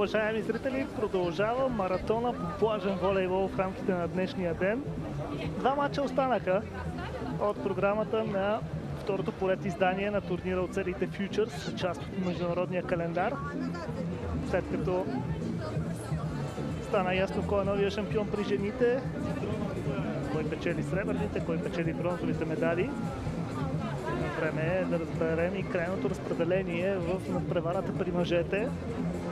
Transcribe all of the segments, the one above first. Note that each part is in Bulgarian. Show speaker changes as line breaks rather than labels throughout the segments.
уважаеми зрители, продължава маратона по плажен волейбол в рамките на днешния ден. Два мача останаха от програмата на второто поред издание на турнира от сериите Futures, част от международния календар. След като стана ясно кой е новия шампион при жените, кой печели сребърните, кой печели бронзовите медали. Време е да разберем и крайното разпределение в надпреварата при мъжете.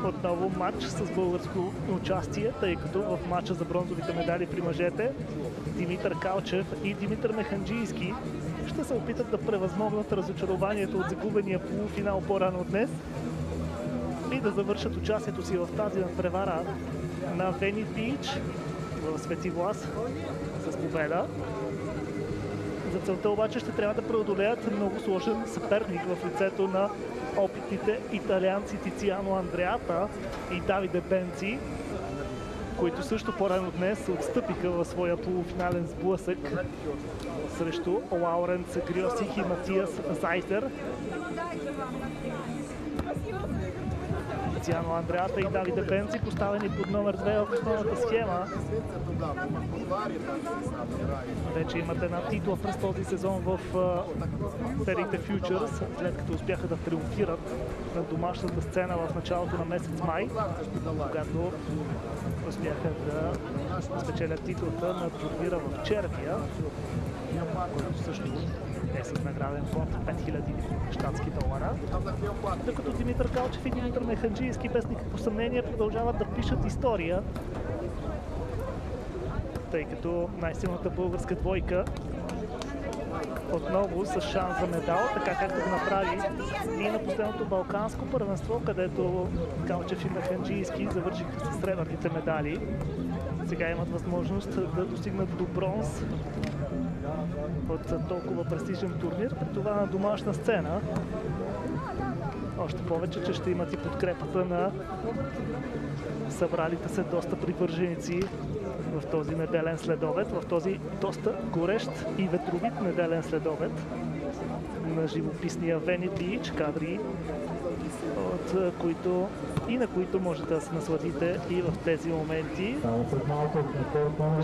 Отново матч с българско участие, тъй като в матча за бронзовите медали при мъжете Димитър Калчев и Димитър Механджийски ще се опитат да превъзмогнат разочарованието от загубения полуфинал по-рано днес и да завършат участието си в тази надпревара на Венит Бич в Свети Влас с победа. За целта обаче ще трябва да преодолеят много сложен съперник в лицето на опитните италианци Тициано Андреата и Давиде Бенци, които също по-рано днес отстъпиха в своя полуфинален сблъсък срещу Лауренц Гриосих и Матиас Зайтер. Тициано Андреата и Давиде Бенци, поставени под номер 2 в основната схема. Вече имат една титла през този сезон в сериите Futures, след като успяха да триумфират на домашната сцена в началото на месец май, когато успяха да спечелят титлата на турнира в Червия, който също е с награден фонд 5000 щатски долара. Докато Димитър Калчев и Димитър Механджийски без никакво съмнение продължават да пишат история, тъй като най-силната българска двойка отново с шанс за медал, така както го направи и на последното балканско първенство, където Калчев и Механджийски завършиха с сребърните медали. Сега имат възможност да достигнат до бронз от толкова престижен турнир, при това на домашна сцена. Още повече, че ще имат и подкрепата на събралите се доста привърженици в този неделен следобед, в този доста горещ и ветровит неделен следобед на живописния Венит Бич, кадри, от които и на които можете да се насладите и в тези моменти.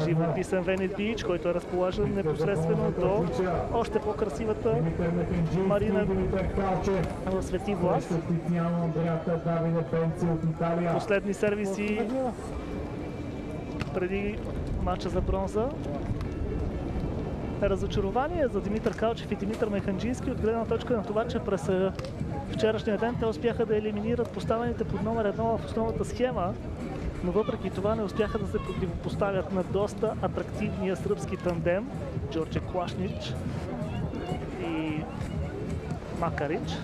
Живописен Венит Бич, който е разположен непосредствено до още по-красивата марина в Свети Влас. Последни сервиси преди матча за бронза. Разочарование за Димитър Калчев и Димитър Механджийски от гледна точка на това, че през вчерашния ден те успяха да елиминират поставените под номер 1 в основната схема, но въпреки това не успяха да се противопоставят на доста атрактивния сръбски тандем Джордже Клашнич и Макарич.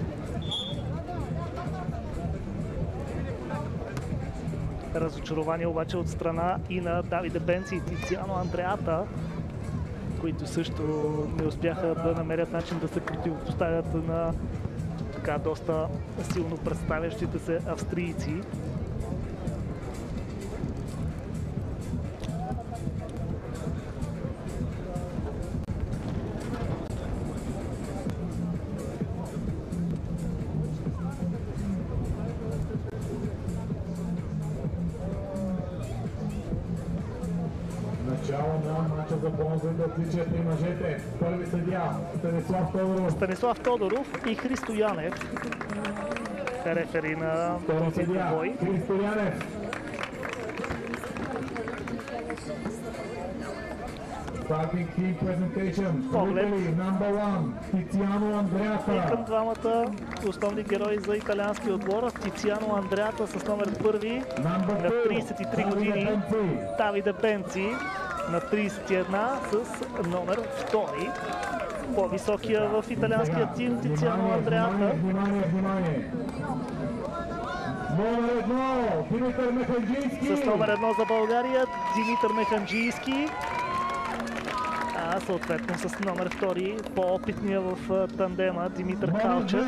Разочарование обаче от страна и на Давиде Бенци и Тициано Андреата, които също не успяха да намерят начин да се противопоставят на така доста силно представящите се австрийци.
Начало на матча за бронзовите отличия при мъжете. Първи съдия Станислав Тодоров.
Станислав Тодоров и Христо Янев, рефери на този бой.
Христо Янев. Starting team presentation.
Поглед
number 1, Тициано Андреата.
и към двамата основни герои за италиански отбор. Тициано Андреата с номер 1 на 33 години. Давиде Бенци на 31 с номер 2. По-високия в италианския тим Тициано Андреата.
Внимание! Номер 1, Димитър Механджийски.
С номер 1 за България Димитър Механджийски. А съответно с номер 2 по-опитния в тандема Димитър Калчев.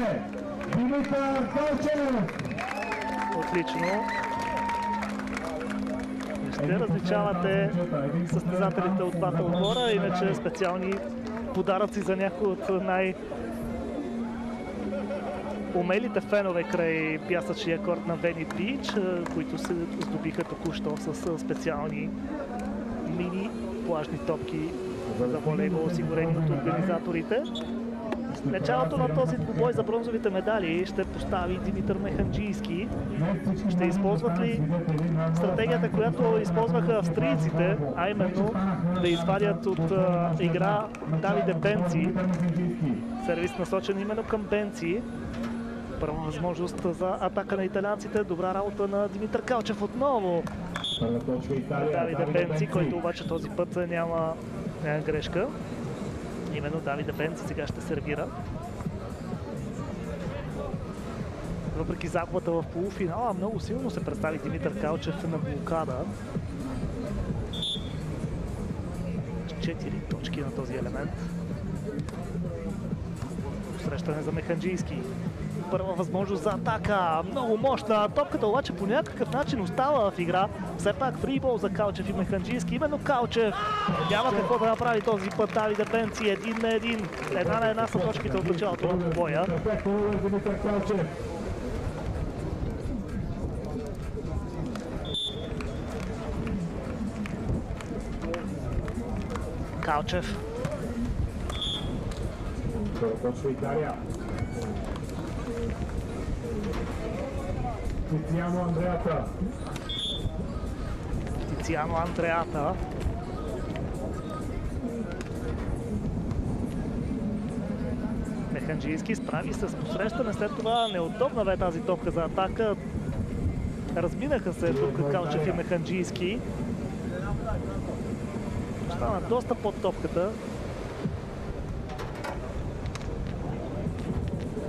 Димитър Калчев!
Отлично. Ще различавате състезателите от двата отбора, иначе специални подаръци за някои от умелите фенове край пясъчния корт на Вени Бич, които се здобиха току-що с специални мини плажни топки за волейбол, осигурени от организаторите. Началото на този двубой за бронзовите медали ще постави Димитър Механджийски. Ще използват ли стратегията, която използваха австрийците, а именно да извадят от игра Давиде Бенци. Сервис насочен именно към Бенци. Първа възможност за атака на италианците. Добра работа на Димитър Калчев отново. Давиде Бенци, който обаче този път няма грешка. Именно Давиде Бенци сега ще сервира. Въпреки загубата в полуфинала, много силно се представи Димитър Калчев на блокада. 4 точки на този елемент. Срещане за Механджийски. Първа възможност за атака. Много мощна. Топката обаче по някакъв начин остава в игра. Все пак фрибол за Калчев и Механджийски. Именно Калчев няма какво да направи този път. Давиде Бенци 1 на 1. 1 на 1 са точките от началото на двубоя. Калчев.
Тициано Андреата.
Тициано Андреата. Механджийски справи се с посрещане, след това неудобна бе тази топка за атака. Разминаха се тук Калчев и Механджийски. Стана доста под топката.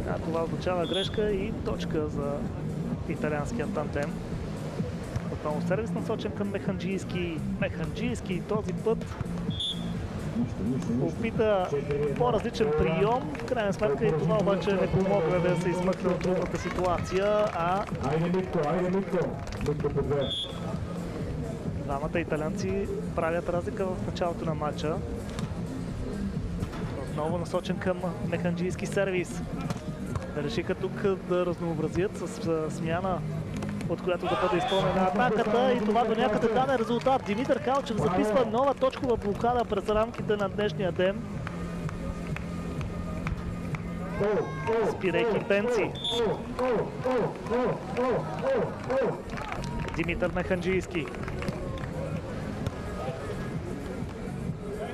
А това означава грешка и точка за италианския тандем. Отново сервис насочен към Механджийски. Механджийски този път опита по-различен прием. В крайна сметка и това обаче не помогна да се измъкне от трудната ситуация, двамата италианци правят разлика в началото на матча. Отново насочен към Механджийски сервис. Решиха тук да разнообразят с смяна, от която да бъде изпълнена атаката, и това до някъде даде резултат. Димитър Калчев записва нова точкова блокада през рамките на днешния ден. Спирайки Бенци. Димитър Механджийски.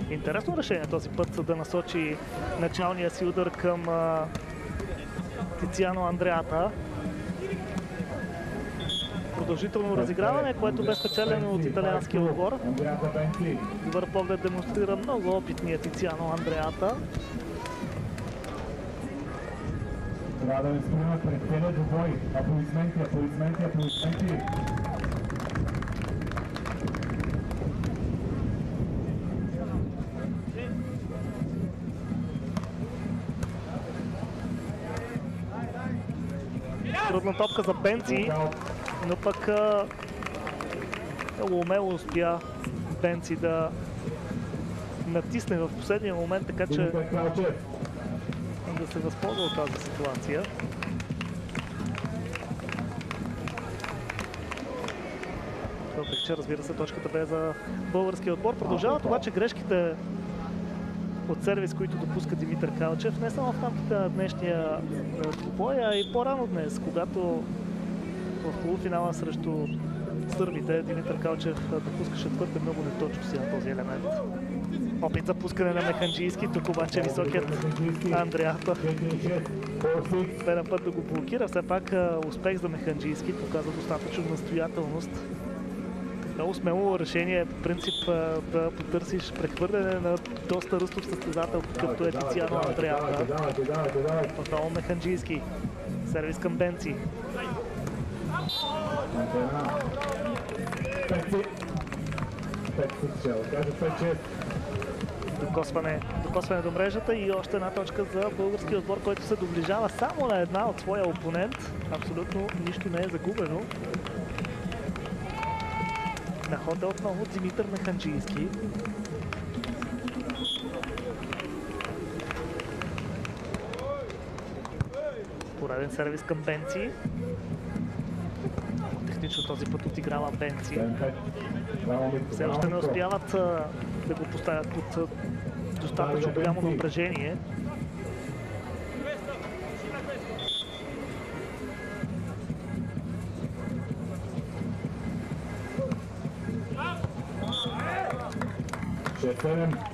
Интересно решение този път да насочи началния си удар към Тициано Андреата. Продължително разиграване, което бе спечелено от италианския отбор. Добър поглед демонстрира много опитният Тициано Андреата.
Трябва да не сприемат пред целия двубой. Аплодисменти, аплодисменти, аплодисменти.
Трудна топка за Бенци, но пък умело успя Бенци да натисне в последния момент, така че да се възползва от тази ситуация. Въпреки че, разбира се, точката бе за българския отбор. Продължават обаче грешките от сервис, които допуска Димитър Калчев, не само в рамките на днешния двубой, а и по-рано днес, когато в полуфинала срещу сърбите Димитър Калчев допускаше твърде много неточности на този елемент. Опит за пускане на Механджийски, тук обаче високият Андреата бе на път да го блокира. Все пак успех за Механджийски, показва достатъчно настоятелност. Много смело решение, по принцип, да потърсиш прехвърляне на доста ръстов състезател, какъвто е Тициано Андреата. Отново Механджийски. Сервис към Бенци. Докосване до мрежата и още една точка за българския отбор, който се доближава само на една от своя опонент. Абсолютно нищо не е загубено. На хода отново Димитър Механджийски. Пореден сервис към Бенци. Технично този път отиграва Бенци. Все още не успяват да го поставят под достатъчно голямо напрежение.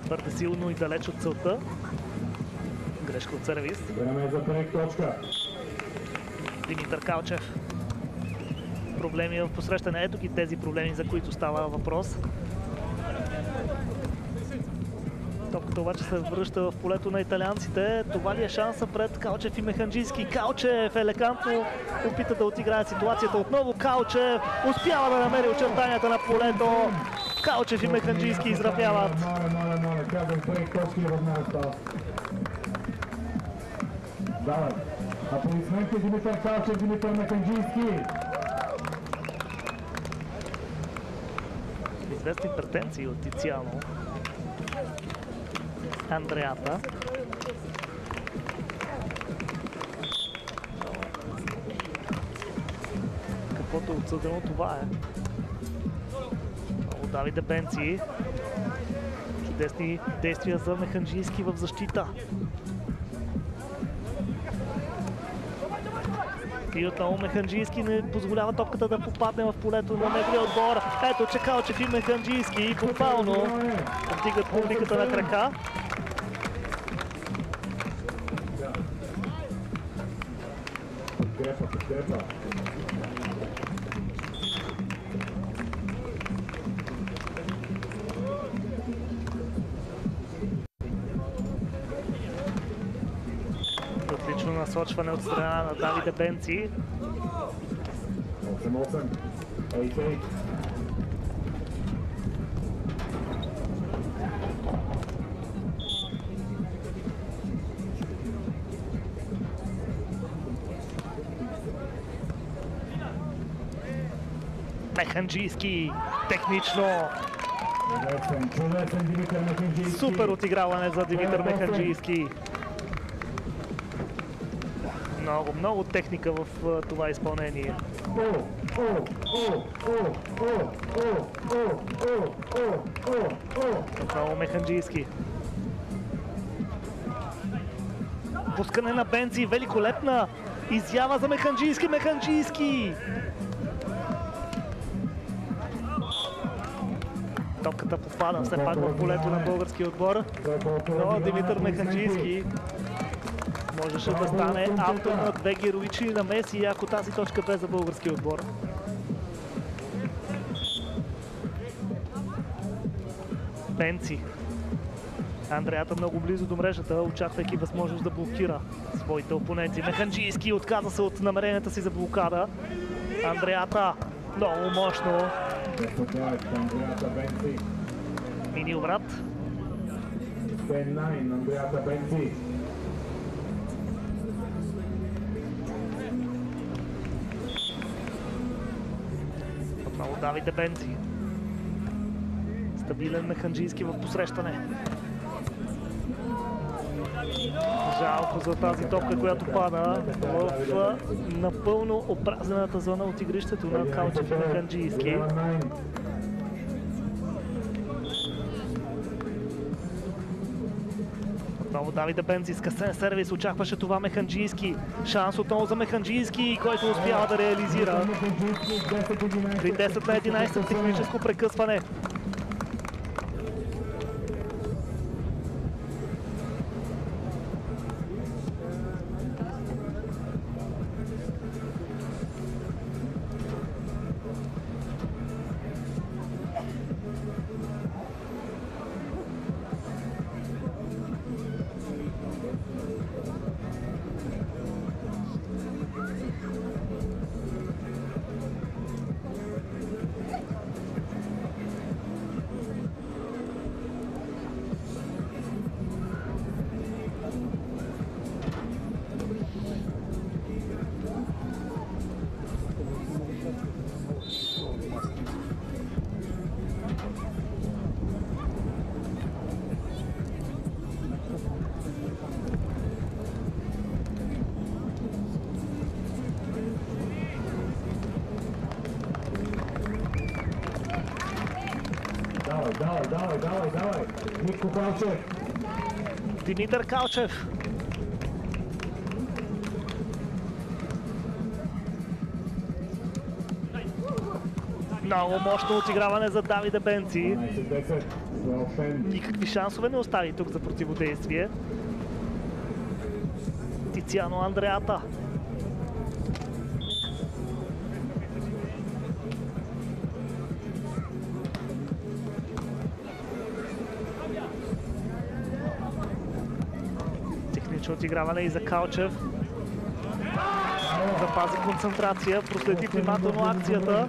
Твърде силно и далеч от целта. Грешка от сервис.
Време за проект точка.
Димитър Калчев. Проблеми в посрещане. Ето ги тези проблеми, за които става въпрос. Топката обаче се връща в полето на италианците. Това ли е шанса пред Калчев и Механджийски? Калчев елегантно опита да отиграе ситуацията. Отново Калчев успява да намери очертанията на полето. Калчев и Механджийски изравняват.
Моля, казвам проект точки и веднага става. Давай. Аплодисменти Димитър Калчев, Димитър Механджийски.
Известни претенции от Тициано. Андреата. Каквото е отсъдено, това е. Много Давиде Бенци. Чудесни действия за Механджийски в защита. И отново Механджийски не позволява топката да попадне в полето на неговия отбор. Ето, че Калчев и Механджийски буквално вдигат публиката на крака.
Подкрепа.
Отлично насочване от страна на Давиде Бенци.
8-8. 8-8.
Механджийски технично.
Чудесен Димитър Механджийски.
Супер отиграване за Димитър Механджийски. Много техника в това изпълнение. Отново Механджийски. Пускане на Бенци, великолепна изява за Механджийски. Механджийски! Топката попада все пак в полето на българския отбор. Но Димитър Механджийски можеше да стане автор на две героични намеси, ако тази точка бе за българския отбор. Бенци. Андреата много близо до мрежата, очаквайки възможност да блокира своите опоненти. Механджийски отказа се от намеренията си за блокада. Андреата много мощно. Мини обрат.
10-9, Андреата Бенци.
Отново Давиде Бенци. Стабилен Механджийски в посрещане. Жалко за тази топка, която пада в напълно опразнената зона от игрището на Калчев и Механджийски. Отново Давиде Бенци с късен сервис, очакваше това Механджийски. Шанс отново за Механджийски, който успява да реализира. При 10 на 11 техническо прекъсване.
давай. Митко Калчев.
Димитър Калчев. Много мощно отиграване за Давиде Бенци.
12-10.
Никакви шансове не остави тук за противодействие. Тициано Андреата. Технично отиграване и за Калчев. Запази концентрация, проследи внимателно акцията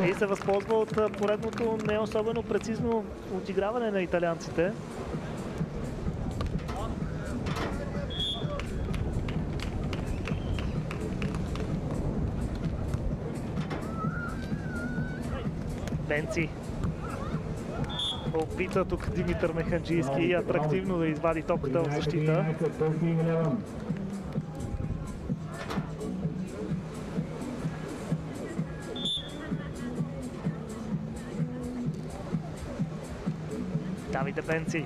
и се възползва от поредното не особено прецизно отиграване на италианците. Бенци. Опита тук Димитър Механджийски атрактивно да извади топката в защита. Давиде Бенци.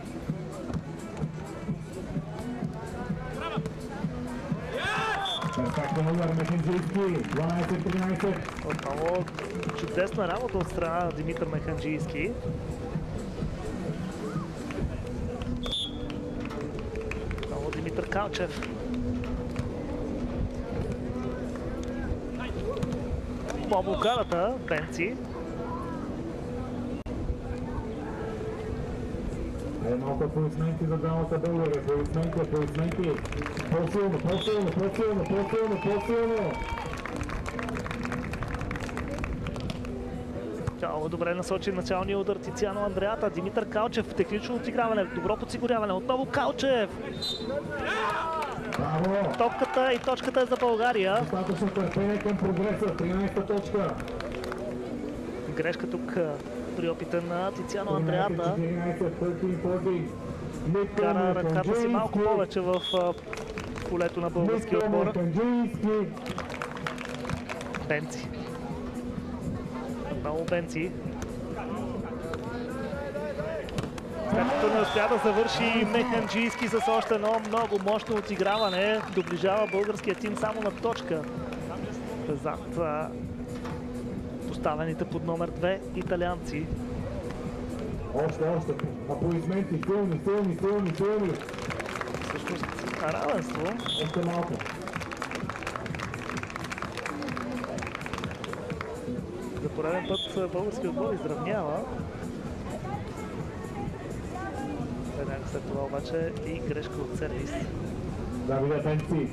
Отново чудесна работа от страна на Димитър Механджийски. Отново Димитър Калчев. По блокадата Бенци.
Малко аплодисменти за двамата българи. Аплодисменти. По-силно.
Много добре насочи началния удар Тициано Андреата. Димитър Калчев, технично отиграване, добро подсигуряване. Отново Калчев.
Браво!
Топката и точката е за България.
Достатъчно търпение към прогреса. 13-та точка.
Грешка тук при опита на Тициано Андреата. Кара ръката си малко повече в полето на българския отбор. Бенци. Отново Бенци. След като не успя да завърши Механджийски с още едно много мощно отиграване, доближава българския тим само на точка зад поставените под номер 2 италианци.
Още. Аплодисменти. Силни.
Всъщност равенство.
Още малко.
За пореден път български отбор изравнява. Веднага след това обаче и грешка от сервис.
Давиде Бенци.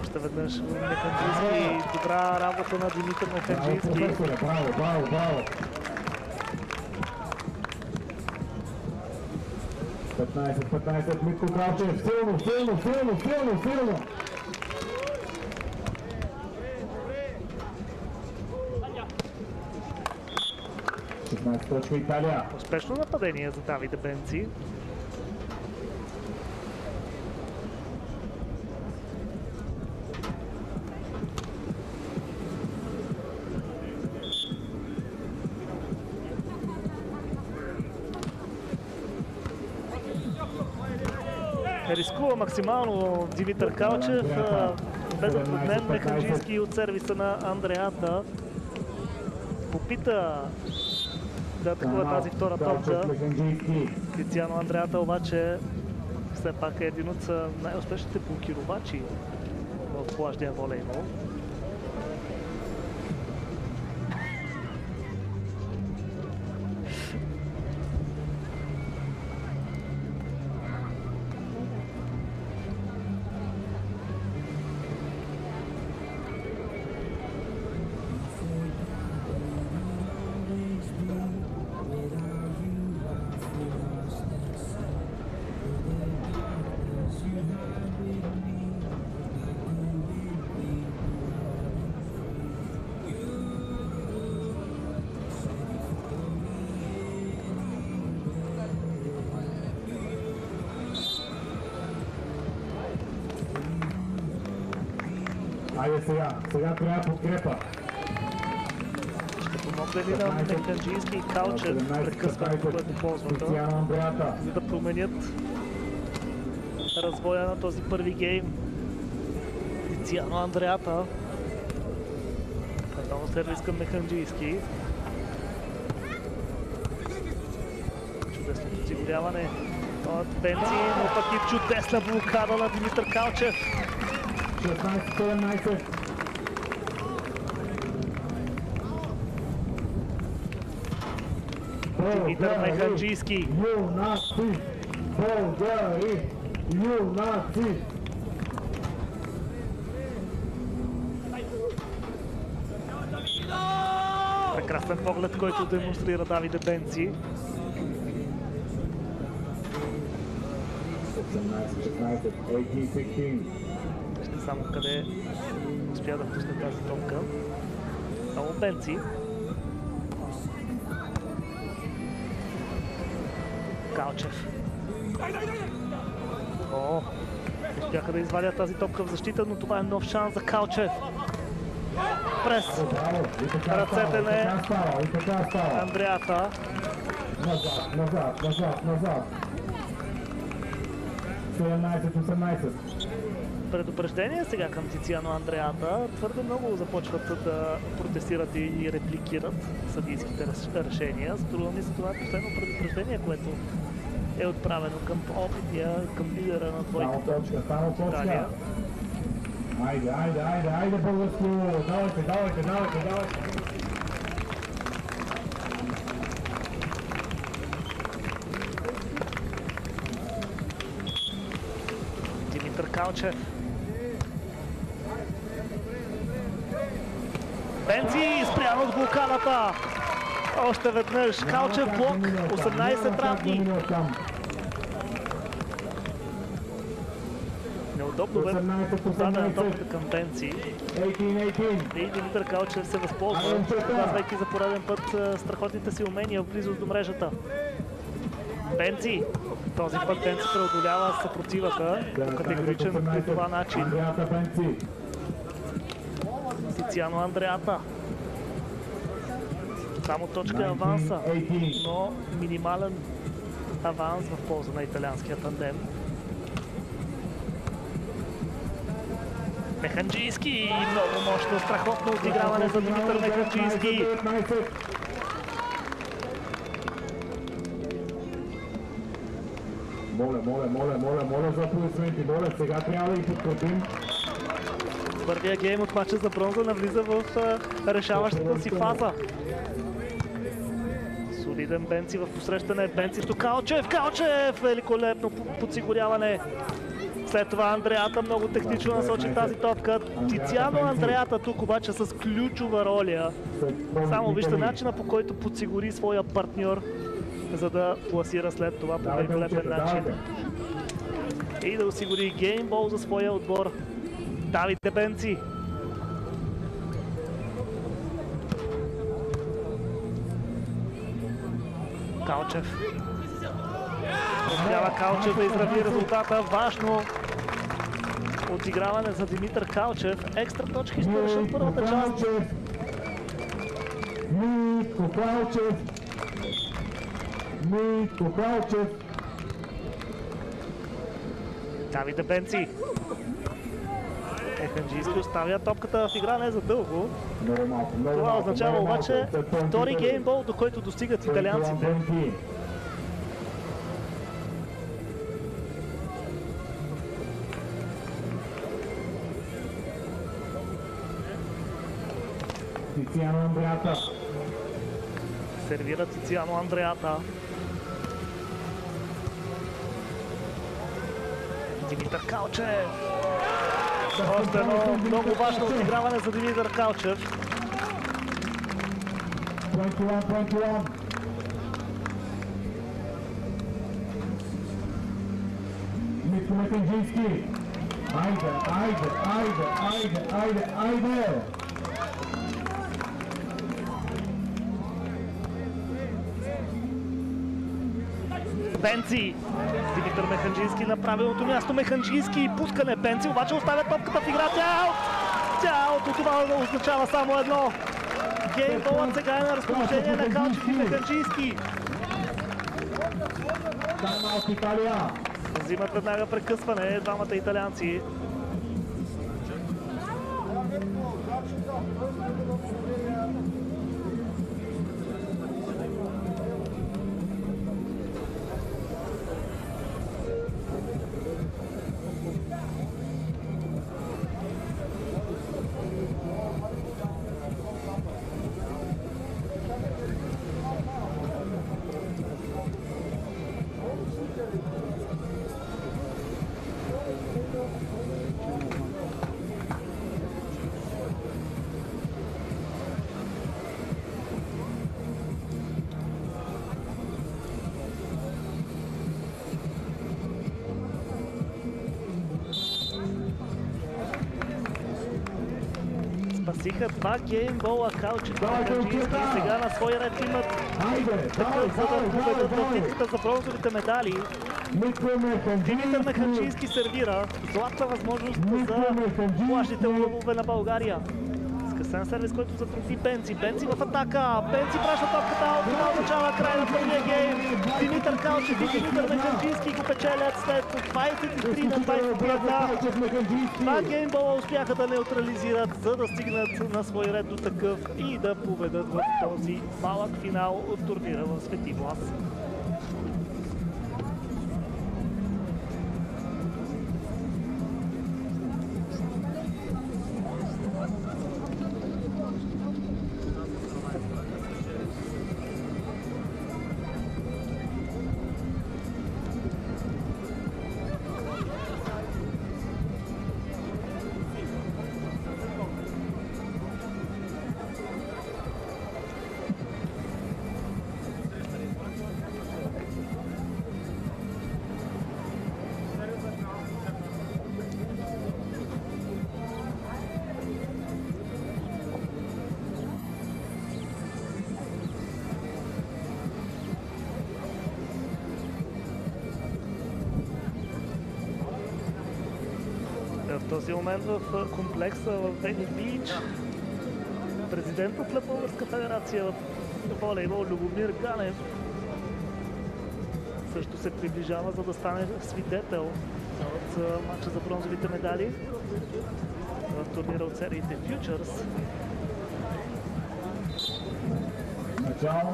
Още веднъж Механджийски. Добра работа на Димитър Механджийски.
Браво. 15, Митко Калчев. Силно. 16 точка Италия.
Успешно нападение за Давиде Бенци. Рискува максимално Димитър Калчев. Без затруднен Механджийски от сервиса на Андреата. Попита да атакува тази втора топка. Тициано Андреата обаче все пак е един от най-успешните блокировачи в плажния волейбол.
Айде сега трябва подкрепа.
Ще помогне ли на Механджийски и Калчев прекъсването, което ползват, за да променят развоя на този първи гейм. Тициано Андреата. Отново сервис към Механджийски. Чудесно подсигуряване от Бенци, но пък и чудесна блокада на Димитър Калчев.
16-17.
Димитър Механджийски.
Юнаци! Българи! Юнаци!
Прекрасен поглед, който демонстрира Давиде Бенци.
17-16, 18-16.
Вижте само къде успя да пусне тази топка. Само Бенци. Калчев. О, успяха да извадят тази топка в защита, но това е нов шанс за Калчев. През ръцете на Андреата.
Назад. 17-18.
Предупреждение сега към Тициано Андреата. Твърде много започват да протестират и репликират съдийските решения. Струва ми се това последно предупреждение, което е отправено към опитния, към лидера на двойката.
Само точка. Айде, българско! Давайте!
Димитър Калчев. Бенци спрян от блокадата. Още веднъж Калчев блок. 18 равни. Неудобно бе подадена топката към Бенци. И Димитър Калчев се възползва, показвайки за пореден път страхотните си умения в близост до мрежата. Бенци. Този път Бенци преодолява съпротивата по категоричен по това начин. Тициано Андреата. Само точка аванса, но минимален аванс в полза на италианския тандем. Механджийски, много мощно, страхотно отиграване за Димитър Механджийски.
Моля за аплодисменти, моля, сега трябва да ги подкрепим.
Първия гейм от мача за бронза навлиза в решаващата си фаза. Солиден Бенци в посрещане, Бенци до Калчев, великолепно подсигуряване. След това Андреата много технично насочи тази топка. Тициано Андреата тук обаче с ключова роля. Само вижте начина, по който подсигури своя партньор, за да пласира след това по великолепен начин. И да осигури геймбол за своя отбор. Давиде Бенци. Калчев. Успява Калчев да израви резултата. Важно отиграване за Димитър Калчев. Екстра точки ще решат първата част.
Митко Калчев.
Давиде Бенци. Механджийски оставя топката в игране за дълго. Това означава обаче втори геймбол, до който достигат италианците.
Тициано Андреата.
Сервира Тициано Андреата. Димитър Калчев. Още едно много важно отиграване за Димитър Калчев.
21. Митко Механджийски. Айде!
Бенци. Димитър Механджийски на правилното място. Механджийски и пускане. Бенци обаче оставя топката в играта. Цялото това означава само едно. Геймболът сега е на разположение на Калчев и Механджийски.
Тайм-аут Италия.
Взимат веднага прекъсване двамата италианци. Спасиха два геймбола Калчев и Механджийски и сега на свой ред имат такъв, за да победят в битката за бронзовите медали. Димитър Механджийски сервира. Златна възможност за плащите лъвове на България. Скъсен сервис, който затрудни Бенци. Бенци в атака. Бенци праща топката. Това означава край на първия гейм. Димитър Калчев и Димитър Механджийски го печелят след 23 на 21. Два геймбола успяха да неутрализират, за да стигнат на свой ред до такъв и да победат в този малък финал от турнира в Свети Влас. В този момент в комплекса в Вени Бич президентът на Българска федерация в волейбол Любомир Ганев също се приближава, за да стане свидетел от матча за бронзовите медали в турнира от сериите Futures.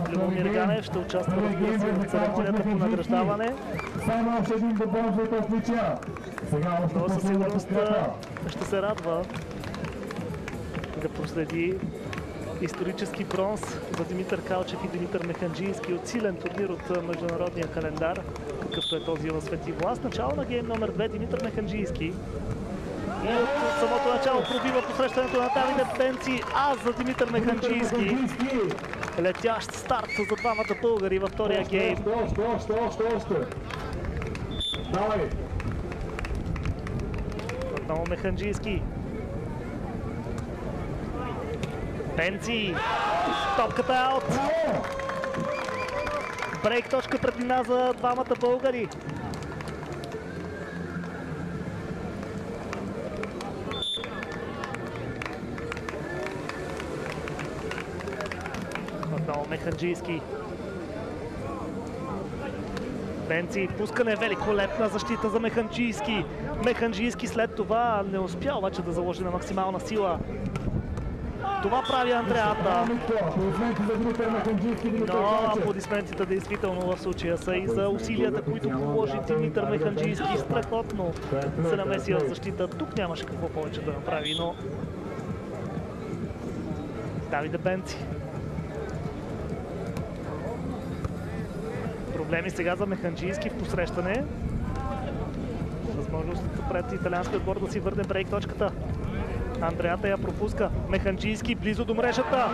Любомир Ганев ще участва, разбира се, в церемонията по награждаване.
Само още един до бронзовите отличия.
Но със сигурност ще се радва да проследи исторически бронз за Димитър Калчев и Димитър Механджийски от силен турнир от международния календар, какъвто е този в Свети Влас. Начало на гейм номер 2 Димитър Механджийски. И от самото начало пробива посрещането на Давиде Бенци, а за Димитър Механджийски летящ старт за двамата българи във втория гейм.
Още. Давай!
Отново Механджийски. Бенци! Топката е аут! Брейк точка преднина за двамата българи. Отново Механджийски. Бенци, пускане, великолепна защита за Механджийски. Механджийски след това не успя обаче да заложи на максимална сила. Това прави Андреата. Но аплодисментите действително в случая са и за усилията, които положи Димитър Механджийски. Страхотно се намеси в защита. Тук нямаше какво повече да направи, но Давиде Бенци. Проблеми сега за Механджийски в посрещане. Възможност пред италианския отбор да си върне брейк точката. Андреата я пропуска. Механджийски близо до мрежата.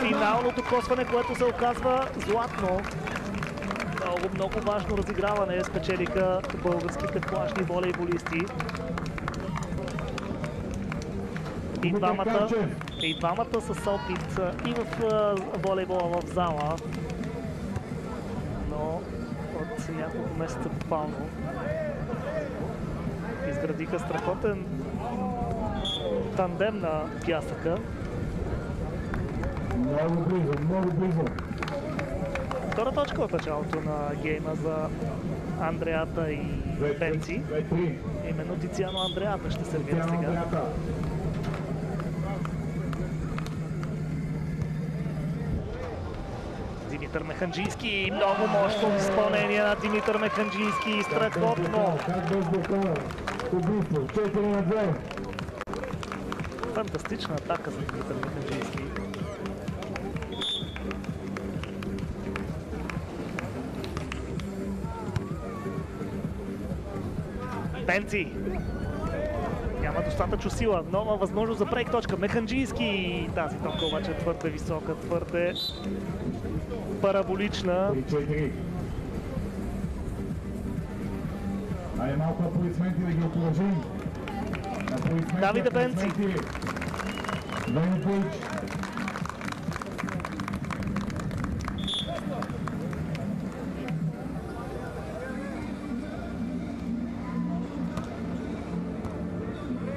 Финалното косване, което се оказва златно. Много важно разиграване спечелиха българските плажни волейболисти. И двамата с опит и в волейбола в зала. Но от няколко месеца буквално изградиха страхотен тандем на пясъка.
Много близо, много близо.
Втора точка от началото на гейма за Андреата и Пенци. Именно Тициано Андреата ще сервира сега. Димитър Механджийски, много мощно изпълнение на Димитър Механджийски, страхотно. Фантастична атака за Димитър Механджийски. Пенци. Няма достатъчно сила. Нова възможност за брейк точка. Механджийски. Тази топка обаче е твърде висока, твърде параболична.
Айде малко аплодисменти да ги окуражим.
Давиде Пенци.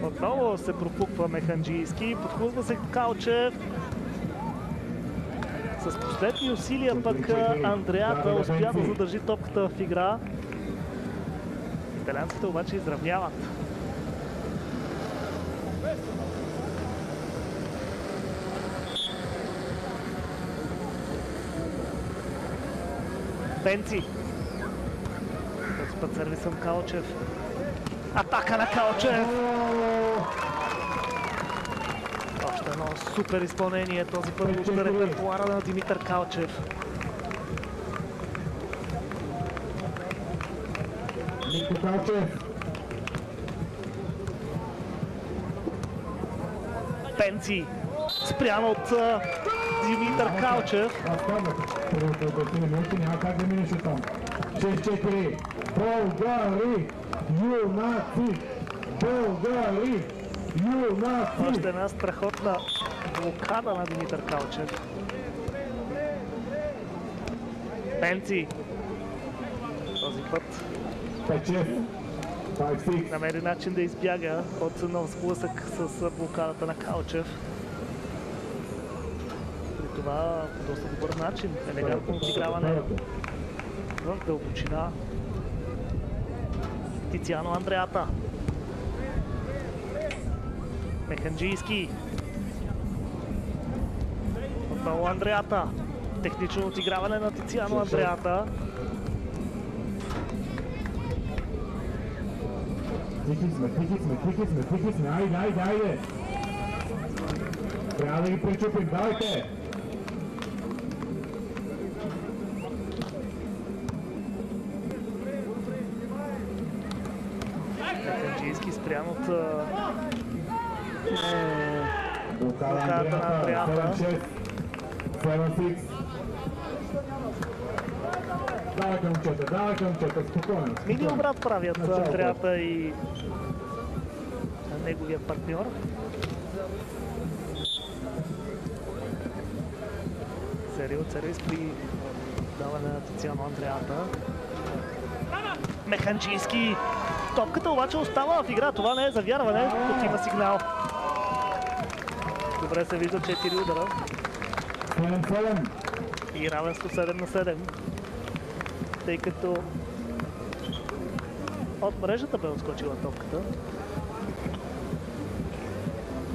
Отново се пропуква Механджийски, подхлузва се Калчев. С последни усилия пък Андреата успя да задържи топката в игра. Италианците обаче изравняват. Пенци. Този път сервисъм Калчев. Атака на Калчев! Още едно супер изпълнение. Този път от репертуара на Димитър Калчев.
Нико Калчев.
Пенци. Спрян от Димитър Калчев.
Няма как да минеш оттам. 6-4. Българи! Юнаци! Българи! Юнаци!
Още една страхотна блокада на Димитър Калчев. Пенци. Този път намери начин да избяга от нов сблъсък с блокадата на Калчев. При това по доста добър начин. Елегантно отиграване в дълбочина. Тициано Андреата. Механджийски. Отново Андреата. Технично отиграване на Тициано Андреата.
Тихи сме, айде! Трябва да ги причупим, давайте!
Механджийски спрян от блокадата на Андреата.
7-6. Давай към момчета, спокойно.
Мини обрат правят Андреата и неговия партньор. Сервис при даване на Тициано Андреата. Механджийски. Топката обаче остава в игра. Това не е завярване. Тук има сигнал. Добре се вижда 4 удара.
7-7.
И равенство 7-7. Тъй като от мрежата бе отскочила топката.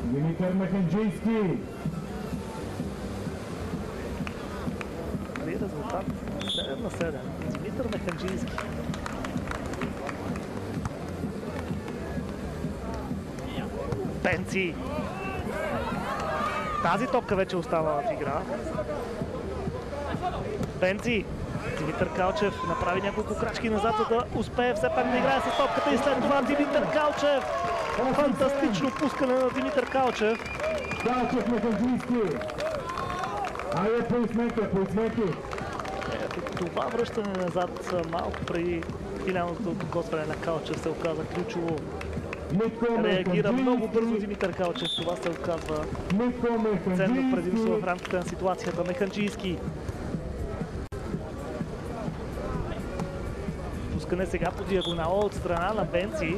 Димитър Механджийски.
Резултат 7-7. Димитър Механджийски. Пенци. Тази топка вече остава в игра. Пенци. Димитър Калчев направи няколко крачки назад, за да успее все пак да играе с топката и след това Димитър Калчев. Фантастично пускане на Димитър Калчев.
Калчев Механджийски. Айде, аплодисменти.
Ето това връщане назад малко преди финалното докосване на Калчев се оказа ключово. Реагира много бързо Димитър Калчев. Това се оказва ценно предимство в рамките на ситуацията. Механджийски пускане сега по диагонала от страна на Бенци.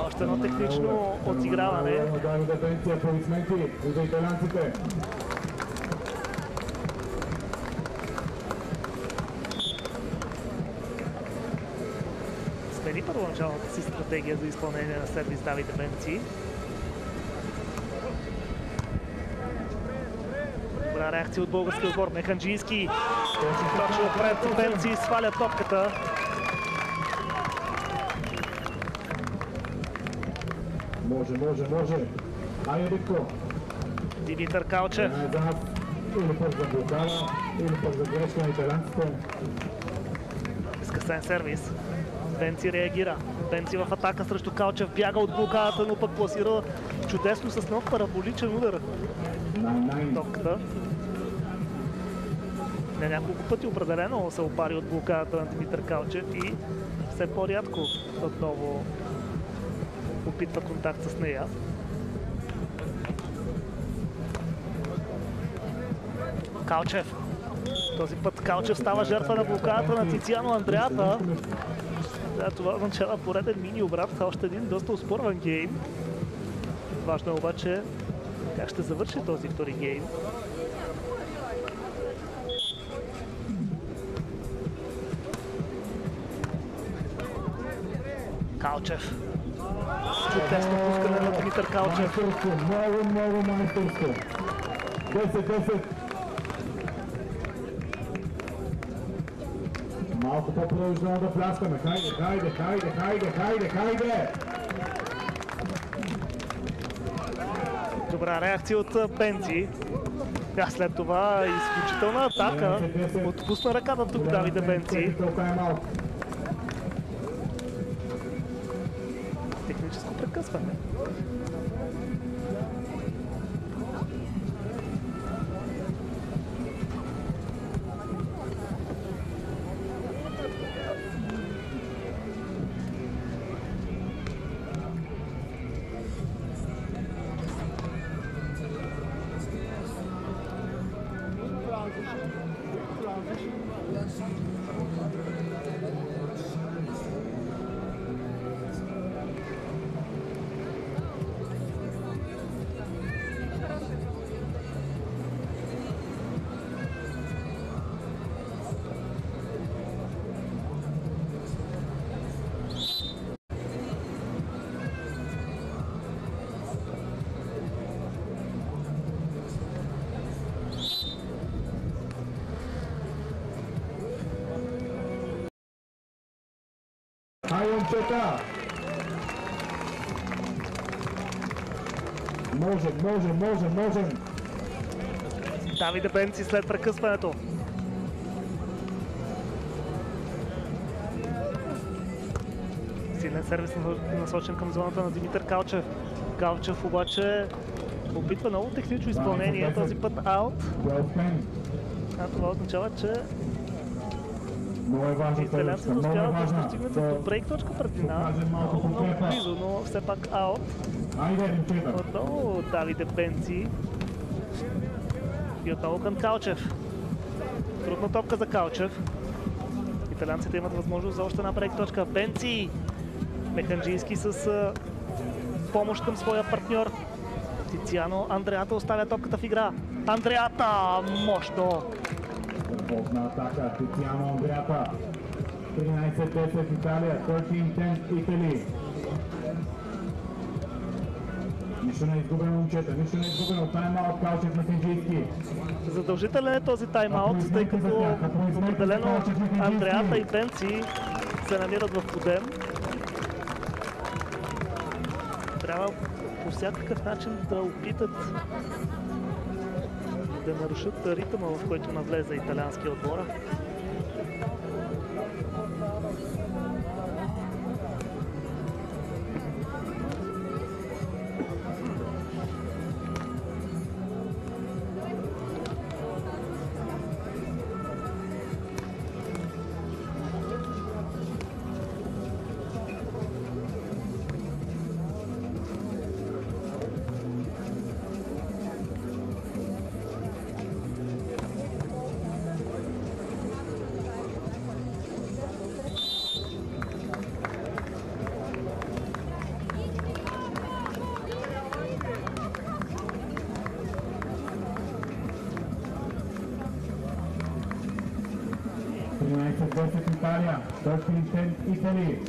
Още едно технично отиграване.
Давиде Бенци, аплодисменти за италианците.
Смени първоначалната си стратегия за изпълнение на сервис Давиде Бенци. Добра реакция от българския отбор. Механджийски точно пред Бенци, сваля топката.
Може. Айде, Витко.
Димитър Калчев.
Или пък за блокада, или пък за грешка на италианците.
Скъсен сервис. Бенци реагира. Бенци в атака срещу Калчев. Бяга от блокадата, но пък пласира чудесно с нов параболичен удар. Топката. Не няколко пъти определено се опари от блокадата на Димитър Калчев и все по-рядко отново опитва контакт с нея. Калчев. Този път Калчев става жертва на блокадата на Тициано Андреата. Да, това означава пореден мини обрат, още един доста успорван гейм. Важно е обаче как ще завърши този втори гейм. Калчев. Чудесно пускане на Димитър Калчев.
Много майсторство. 10. Малко по-продължително да пляскаме. Хайде!
Добра реакция от Бенци. А след това изключителна атака. Отпусна ръката тук Давиде Бенци. Техническо прекъсване.
Хай, момчета! Можем!
Давиде Бенци след прекъсването. Силен сервис насочен към зоната на Димитър Калчев. Калчев обаче опитва много технично изпълнение, този път аут. А това означава, че
много е важно
италианците успяват да достигнат до брейк точка предина. Много близо, но все пак аут. Отново Давиде Бенци. И отново към Калчев. Трудна топка за Калчев. Италианците имат възможност за още една брейк точка. Бенци! Механджийски с помощ към своя партньор. Тициано Андреата оставя топката в игра. Андреата! Мощно!
Полна атака, Тициано Андреата. 13-10 Италия, 13-10 Италия. Нищо не е изгубено, момчета, нищо не е изгубено. Тайм-аут, Калчев Механджийски.
Задължителен е този тайм-аут, тъй като определено Андреата и Бенци се намират в подем. Трябва по всякакъв начин да опитат да нарушат ритъма, в който навлезе италианския отбор.
13-10 Итали.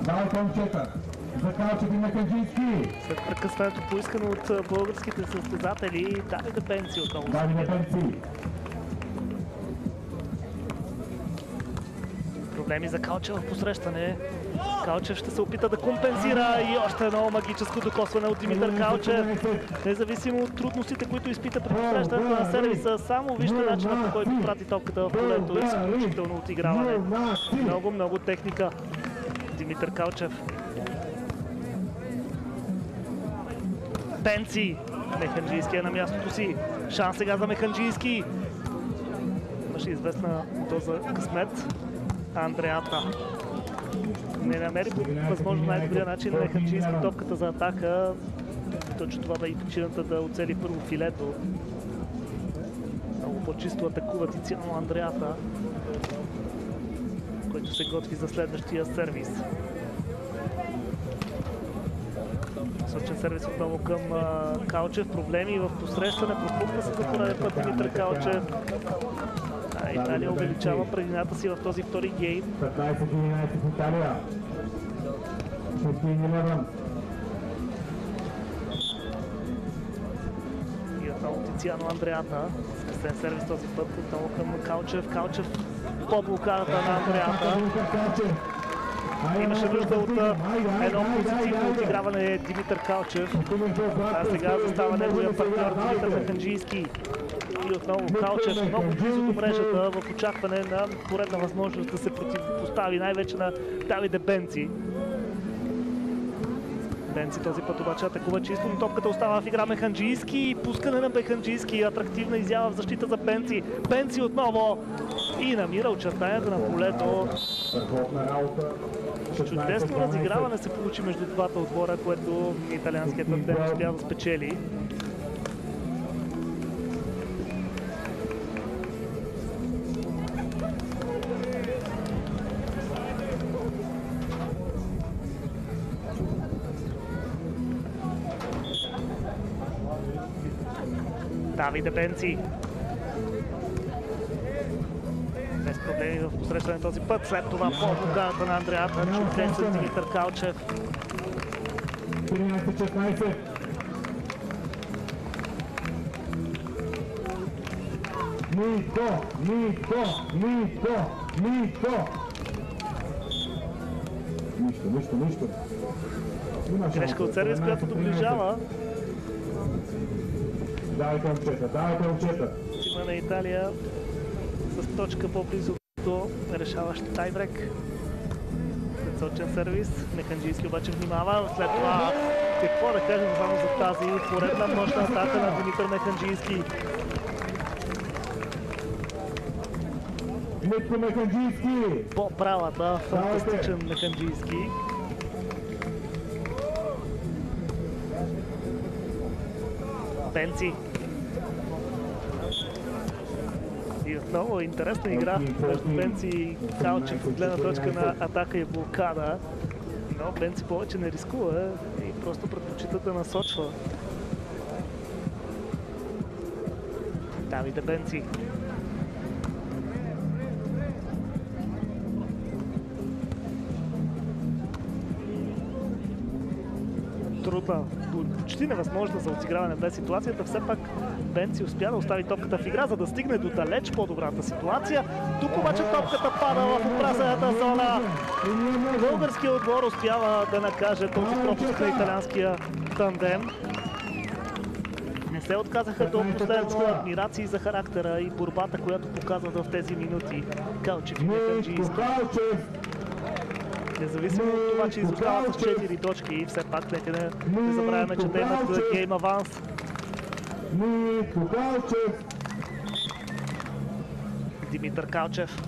Давайте момчета. За Калчев и Меканджийски.
След прекъсването поискано от българските състезатели, Давиде Бенци отново.
Давиде Бенци.
Проблеми за Калчев в посрещане. Калчев ще се опита да компенсира и още едно магическо докосване от Димитър Калчев. Независимо от трудностите, които изпита при посрещането на сервиса, само вижте начина, по който прати топката в полето. Изключително отиграване. Много техника. Димитър Калчев. Бенци. Механджийски е на мястото си. Шанс сега за Механджийски. Имаше известна доза късмет. Андреата не намери възможно най-добрия начин на Механджийски топката за атака. Точно това да и причината да оцели първо филето. Много по-чисто атакува Тициано Андреата, който се готви за следващия сервис. Сочен сервис отново към Калчев. Проблеми в посрещане. Пропуква се за пореден път Димитър Калчев. Италия увеличава предината си в този втори гейм.
15-11 в Италия. 15-11.
И отново Тициано Андреата. Скъсен сервис този път. Отново към Калчев. Калчев по блокадата на Андреата. Имаше нужда от едно позитивно отиграване Димитър Калчев. А сега застава неговия партньор Димитър Механджийски. И отново Калчев много близо до мрежата в очакване на поредна възможност да се противопостави най-вече на Давиде Бенци. Бенци този път обаче атакува чисто, но топката остава в игра Механджийски. Пускане на Механджийски, атрактивна изява в защита за Бенци. Бенци отново и намира очертанията на полето. Чудесно разиграване се получи между двата отбора, което италианският тандем успя да спечели. Давиде Бенци. Без проблеми в посрещане този път. След това по блокадата на Андреата. Чудесен Димитър Калчев.
13-16. Нико! Нищо.
Грешка от сервис, която доближава.
Давайте момчета.
Тима на Италия с точка по-близо до решаващ тайбрек. Сочен сервис. Механджийски обаче внимава. След това какво да кажем само за тази поредна мощна атака на Димитър Механджийски.
Митко Механджийски!
По правата, фантастичен Механджийски. Бенци. И отново интересна игра между Бенци и Калчев от гледна точка на атака и блокада. Но Бенци повече не рискува и просто предпочита да насочва. Давиде Бенци. Трудна, почти невъзможна за отиграване без ситуацията. Все пак Бенци успя да остави топката в игра, за да стигне до далеч по-добрата ситуация. Тук обаче топката пада в опрасената зона. Българският отбор успява да накаже този пропуск на италианския тандем. Не се отказаха до последно. Адмирации за характера и борбата, която показват в тези минути Калчев и Механджийски. Независимо от това, че изостават с 4 точки, все пак нека не забравяме, че те имат гейм аванс. Димитър Калчев.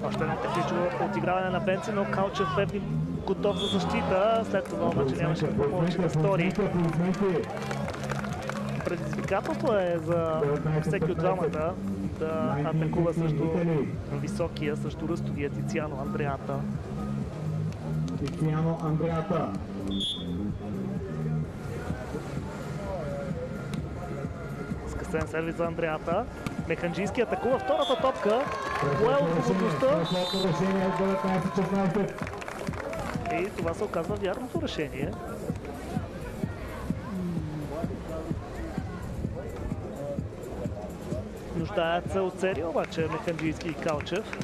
Още едно технично отиграване на Бенци, но Калчев бе готов за защита. След това обаче нямаше какво повече да стори. Предизвикателство е за всеки от двамата да атакува също високия, също ръстовия Тициано Андреата. Скъсен сервис за Андреата. Механджийски атакува втората топка. Пое отговорността. И това се оказва вярното решение. Нуждаят се от серия обаче Механджийски и Калчев.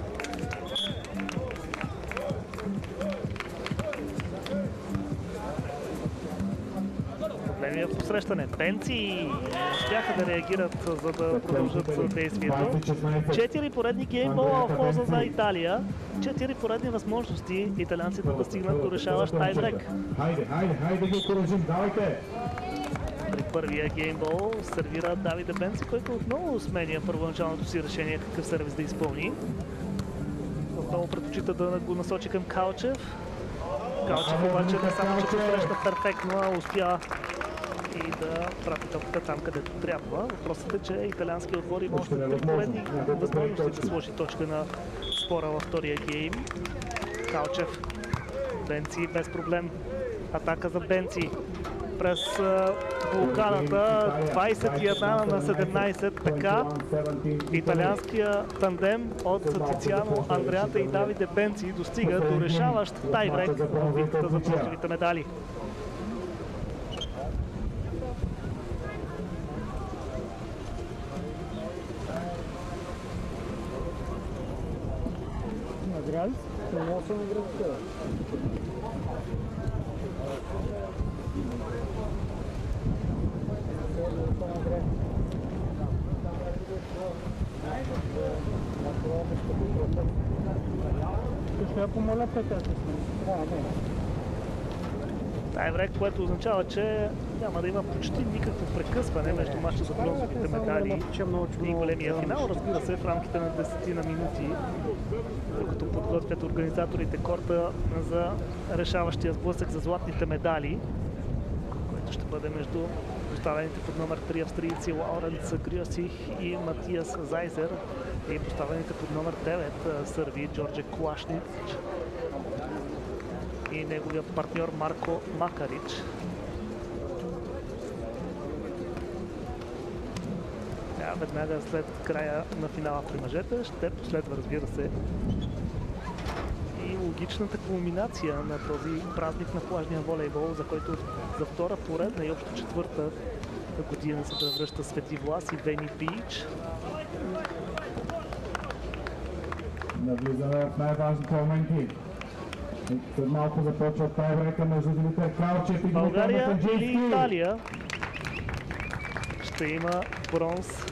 Проблеми в посрещане. Бенци успяха да реагират, за да продължат действието. 4 поредни геймбола в полза за Италия. 4 поредни възможности италианците да стигнат до решаващ тайбрек.
Хайде ги окоръжим, давайте!
При първия геймбол сервира Давиде Бенци, който отново сменя първоначалното си решение какъв сервис да изпълни. Отново предпочита да го насочи към Калчев. Калчев обаче не само, че посреща перфектно, а успя и да прати топката там, където трябва. Въпросът е, че италианският отбор има още 3 поредни възможности да сложи точка на спора във втория гейм. Калчев, Бенци без проблем. Атака за Бенци през блокадата. 21 на 17. Така италианския тандем от Тициано Андреата и Давиде Бенци достига до решаващ тайбрек в битката за бронзовите медали. Тайбрек, което означава, че няма да има почти никакво прекъсване между мача за бронзовите медали и големия финал. Разбира се, в рамките на 10 на минути, докато подготвят организаторите корта за решаващия сблъсък за златните медали, който ще бъде между поставените под номер 3 австрийци Лауренц Грьосих и Матиас Зайзер и поставените под номер 9 сърби Джордже Клашнич и неговия партньор Марко Макарич. Веднага след края на финала при мъжете ще последва, разбира се, и логичната кулминация на този празник на плажния волейбол, за който за втора поредна и общо четвърта година се превръща Свети Влас и Вени Бич.
Навлизаме в най-важните моменти. След малко започва тайбрека между Димитър Калчев и
България или Италия ще има бронз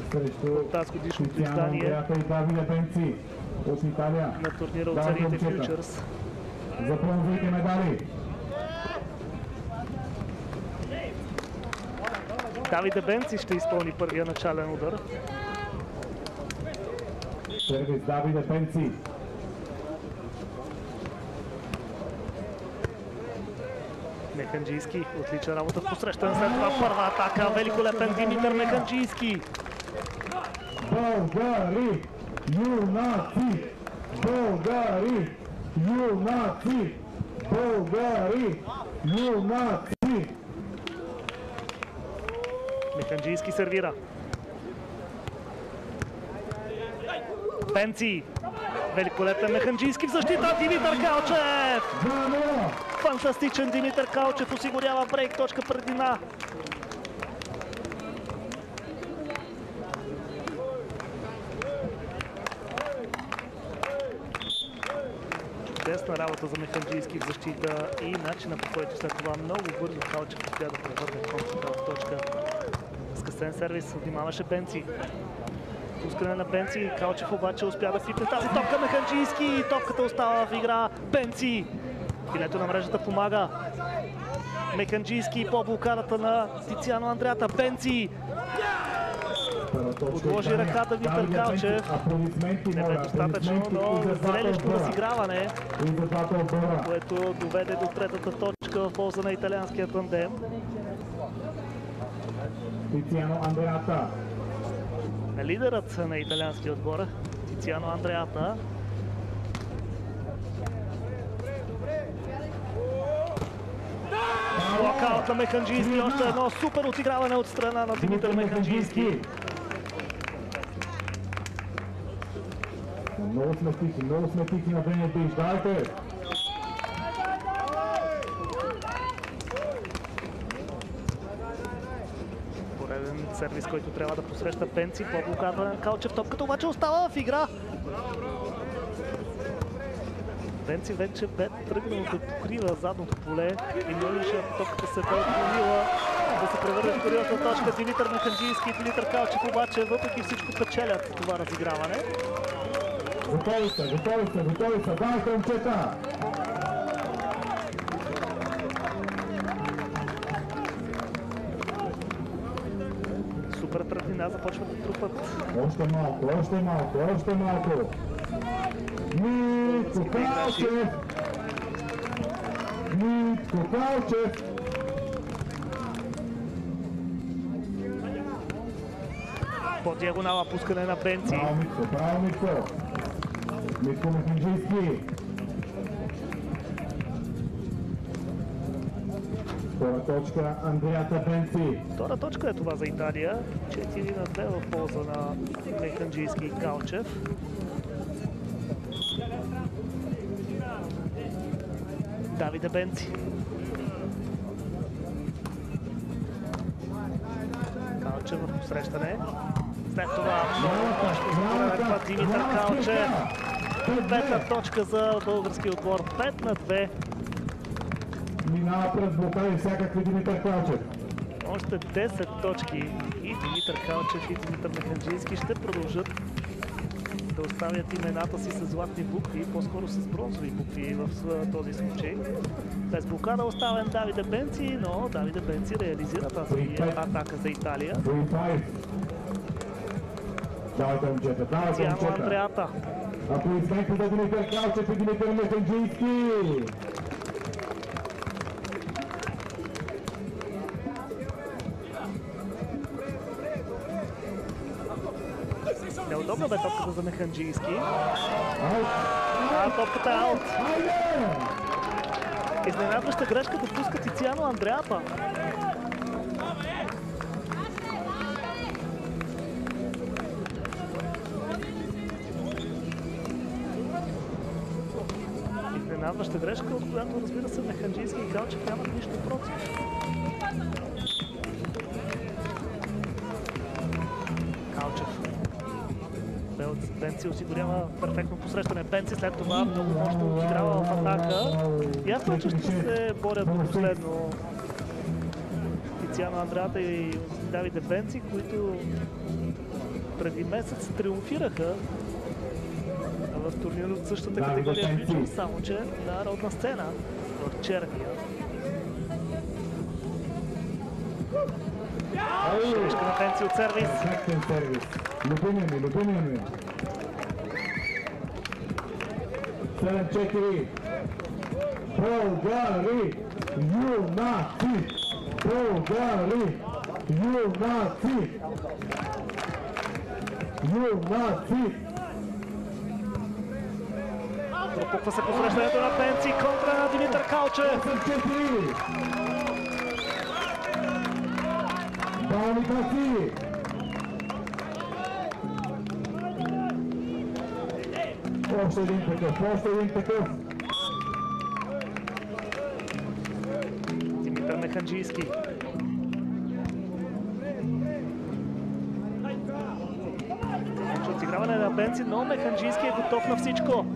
от тази годишното издание
от Италия
на турнира от сериите Фьючърс.
За бронзовите медали.
Давиде Бенци ще изпълни първия начален удар.
Сервис Давиде Бенци.
Механджийски, отлична работа в посрещане, след това първа атака, великолепен Димитър Механджийски.
Българи, юнаци! Българи, юнаци! Българи, юнаци!
Механджийски сервира. Бенци. Великолепен Механджийски в защита. Димитър Калчев. Фантастичен Димитър Калчев осигурява брейк точка предина. Чудесна работа за Механджийски в защита и начина, по който след това много бързо Калчев успя да превърне концата в точка. Скъсен сервис, внимаваше Бенци. Пускане на Бенци, Калчев обаче успя да фипне тази топка. Механджийски и топката остава в игра. Бенци. Филето на мрежата помага. Механджийски по блокадата на Тициано Андреата. Бенци. Отложи ръката Димитър Калчев. Не бе достатъчно, но зрелищно разиграване, което доведе до третата точка в полза на италианския тандем.
Тициано Андреата.
Лидерът на италианския отбор, Тициано Андреата. Локаут на Механджийски, още едно супер отиграване от страна на Димитър Механджийски.
Много сме тихи на БНБ, ждайте!
Пореден сервис, който трябва да посреща Пенци по блокада на Калчев. Топката обаче остава в игра. Пенци вече бе тръгнал да покрива задното поле и можеше, ако топката се бе отклонила, да се превърне в периодна точка. Димитър Механджийски и Димитър Калчев обаче въпреки всичко печелят това разиграване.
Готови са, дайте момчета!
Супер преднина започват да трупат.
Още малко! Митко Калчев!
По диагонала пускане на Пенци.
Браво Митко! Митко Механджийски! Втора точка Андреята Пенци.
Втора точка е това за Италия. 4-2 в полза на Механджийски и Калчев. Давиде Бенци. Калчев в посрещане. След това много точно за пореден път Димитър Калчев. Пета точка за българския отбор. 5-2.
Минава през блокади всякакви Димитър Калчев.
Още 10 точки и Димитър Калчев и Димитър Механджийски ще продължат да оставят имената си с златни букви, по-скоро с бронзови букви в този случай. Без блокада оставен Давиде Бенци, но Давиде Бенци реализира тази атака за Италия. Тиано Андреата.
Аплодисменти за Димитър Калчев и Димитър Механджийски.
Неудобна бе топката за Механджийски. Топката е аут. Изненадваща грешка допуска Тициано Андреата. Изненадваща грешка, от която разбира се Механджийски и Калчев нямат нищо против. Калчев. Пенци осигурява перфектно посрещане. Пенци след това много мощно отиграва в атака. Ясно, че ще се борят до последно Тициано Андреата и Давиде Бенци, които преди месец триумфираха в турнир от същата категория Бюджо, само че на родна сцена в Черния. Шешка на Пенци от сервис.
Perfecten сервис. Любимия ми. 7-4. Българи! Юнаци! Българи! Юнаци!
Пропуква се посрещането на Пенци, контра на Димитър Калчев.
8-4. Бауни Пенци! Още един такъв.
Димитър Механджийски. Отиграване на Пенци, но Механджийски е готов на всичко.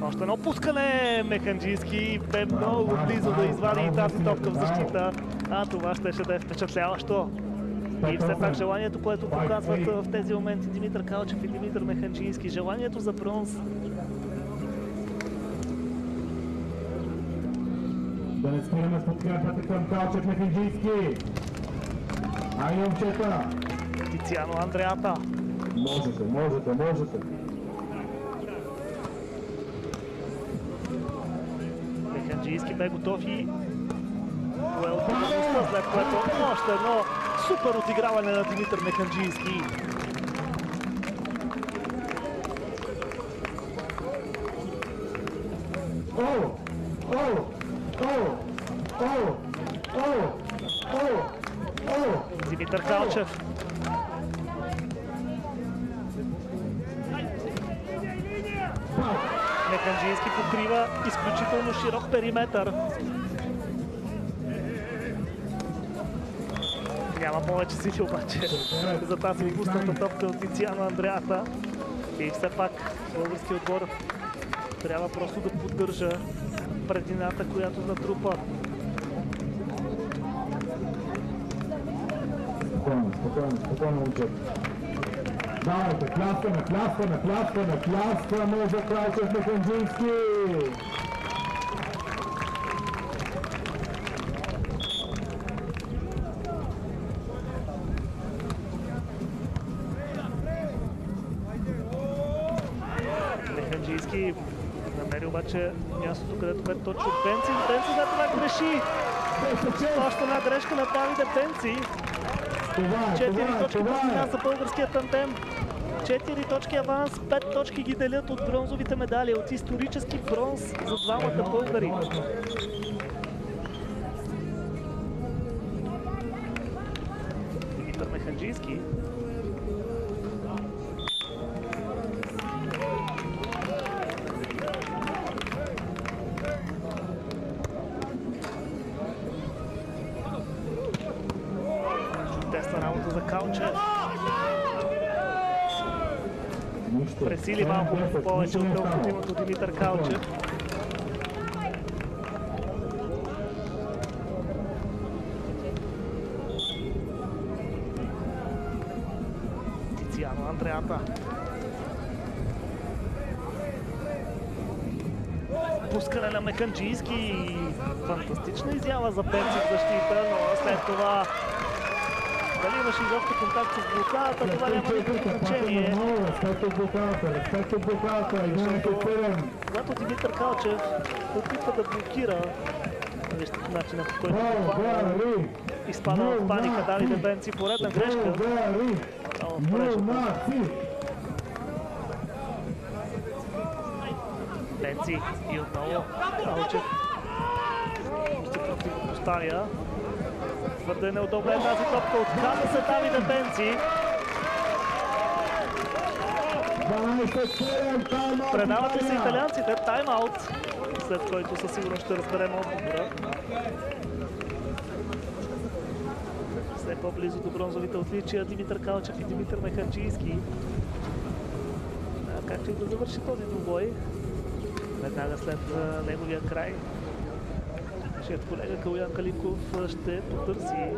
Още едно пускане. Механджийски бе много близо да извади и тази топка в защита. А това щеше да е впечатляващо. И все пак желанието, което показват в тези моменти Димитър Калчев и Димитър Механджийски, желанието за бронз.
Да не спираме с подкрепата към Калчев Механджийски. Ай, момчета!
Тициано Андреата.
Можете.
Механджийски бе готов и пое отговорността, след което още едно супер отиграване на Димитър Механджийски. Димитър Калчев. Механджийски покрива изключително широк периметър. Няма повече сили обаче за тази отпусната топка от Тициано Андреата. И все пак българският отбор трябва просто да поддържа предината, която натрупа.
Спокойно, момчета. Давайте, пляскаме за Кралчев Механджийски!
Механджийски намери обаче мястото, където бе точно Пенци. Пенци за това греши! Още една грешка на Давиде Пенци. 4 точки предина за българския тандем. 4 точки аванс, 5 точки ги делят от бронзовите медали, от исторически бронз за двамата българи. Димитър Механджийски. Чудесна работа за Калчев. Пресили малко повече от необходимото Димитър Калчев. Тициано Андреата. Пускане на Механджийски. Фантастична изява за Пенци в защита, но след това дали имаше изобщо контакт с блокадата, това няма никакво значение. Когато Димитър Калчев опитва да блокира, вижте начина, по който изпада в паника Давиде Пенци, поредна грешка. Пенци и отново Калчев се противопоставя. Твърде неудобна е тази топка, отказа се Давиде Пенци. Предават ли се италианците? Тайм-аут, след който със сигурност ще разберем отговора. Все по-близо до бронзовите отличия Димитър Калчев и Димитър Механджийски. Както и да завърши този двубой, веднага след неговия край, нашият колега Калуян Калинков ще потърси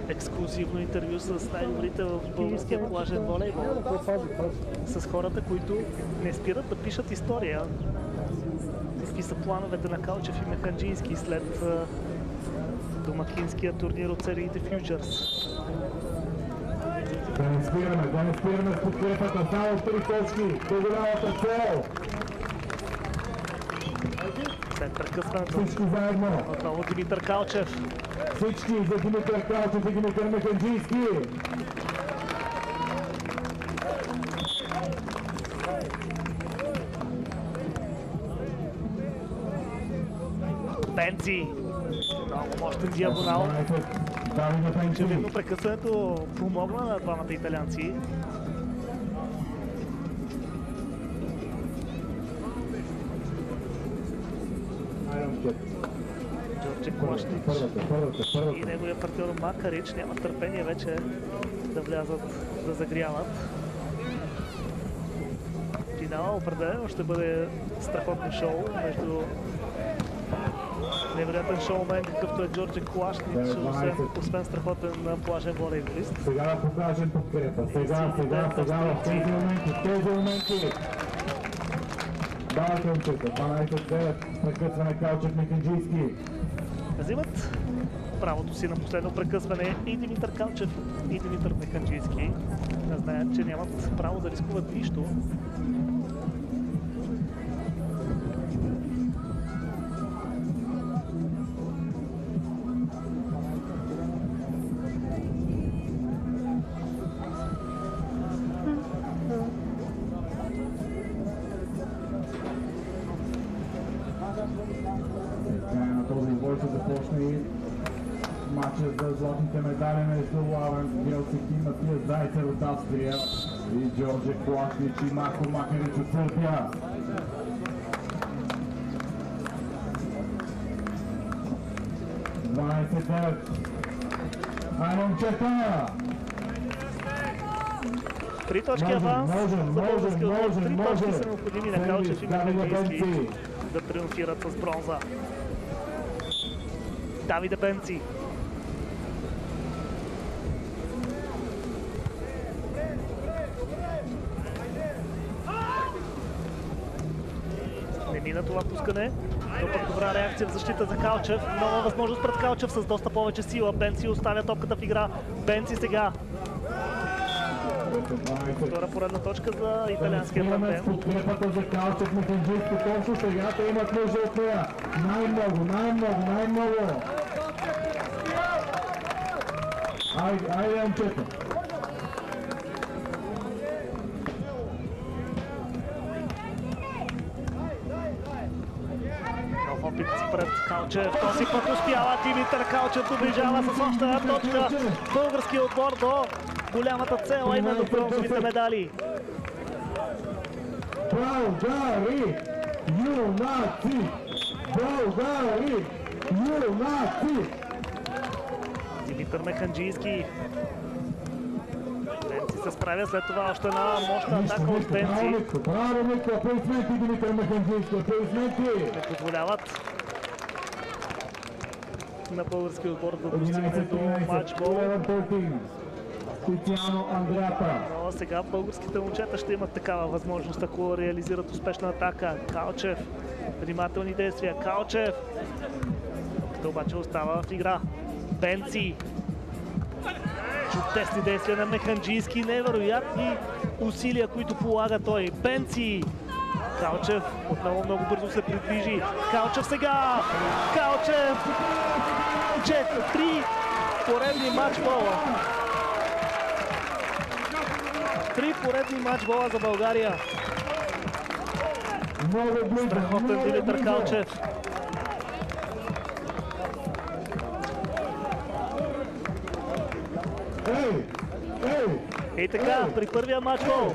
ексклюзивно интервю с най-добрите в българския плажен волейбол. С хората, които не спират да пишат история. Какви са плановете на Калчев и Механджийски след домакинския турнир от сериите Futures.
Да не спираме с подкрепата, само 3 точки, до голямата цел.
След прекъсването.
Всички заедно.
Отново Димитър Калчев.
Всички за Димитър Калчев и Димитър Механджийски.
Пенци. Много мощен диагонал. Очевидно прекъсването помогна на двамата италианци. Джордже Клашнич и неговия партньор Макарич нямат търпение вече да влязат, да загряват. Финала определено ще бъде страхотно шоу между невероятен шоумен, какъвто е Джордже Клашнич, освен страхотен плажен волейболист.
Сега да покажем подкрепа. Сега, в тези моменти. Давайте момчета, 12-9, прекъсване Калчев Механджийски.
Взимат правото си на последно прекъсване и Димитър Калчев, и Димитър Механджийски. Знаят, че нямат право да рискуват нищо.
Ще започне матчът за златните медали между Лавренс Гелсики, Матия Зайцев от Австрия и Джордже Клашнич и Марко Макарич от Сърбия. 29. Айде, момчета!
3 точки аванс за българския отбор. 3 точки са необходими на Калчев и Механджийски да триумфират с бронза. Давиде Бенци. Не мина това пускане, но пък добра реакция в защита за Калчев. Нова възможност пред Калчев с доста повече сила. Бенци оставя топката в игра. Бенци сега. Втора поредна точка за италианския тандем.
Подкрепата за Калчев, Механджийски точно сега те имат нужда от нея. Най-много. Айде, момчета.
Нов опит пред Калчев. Този път успява Димитър Калчев. Доближава с още една точка българския отбор до голямата цел, а именно бронзовите медали.
Българи! Юнаци! Българи! Юнаци!
Димитър Механджийски. Бенци се справя, след това още една мощна атака от Бенци.
Браво, Митко! Аплодисменти, Димитър Механджийски! Аплодисменти!
Не позволяват на българския отбор да достигне до матчбол.
Специално Андреата.
Но сега българските момчета ще имат такава възможност, ако реализират успешна атака. Калчев. Внимателни действия. Калчев. Като обаче остава в игра. Бенци. Чудесни действия на Механджийски. Невероятни усилия, които полага той. Бенци. Калчев отново много бързо се придвижи. Калчев сега. Калчев. 3 поредни матчбола. 3 поредни матчбола за България. Страхотен Димитър Калчев. И така, при първия матчбол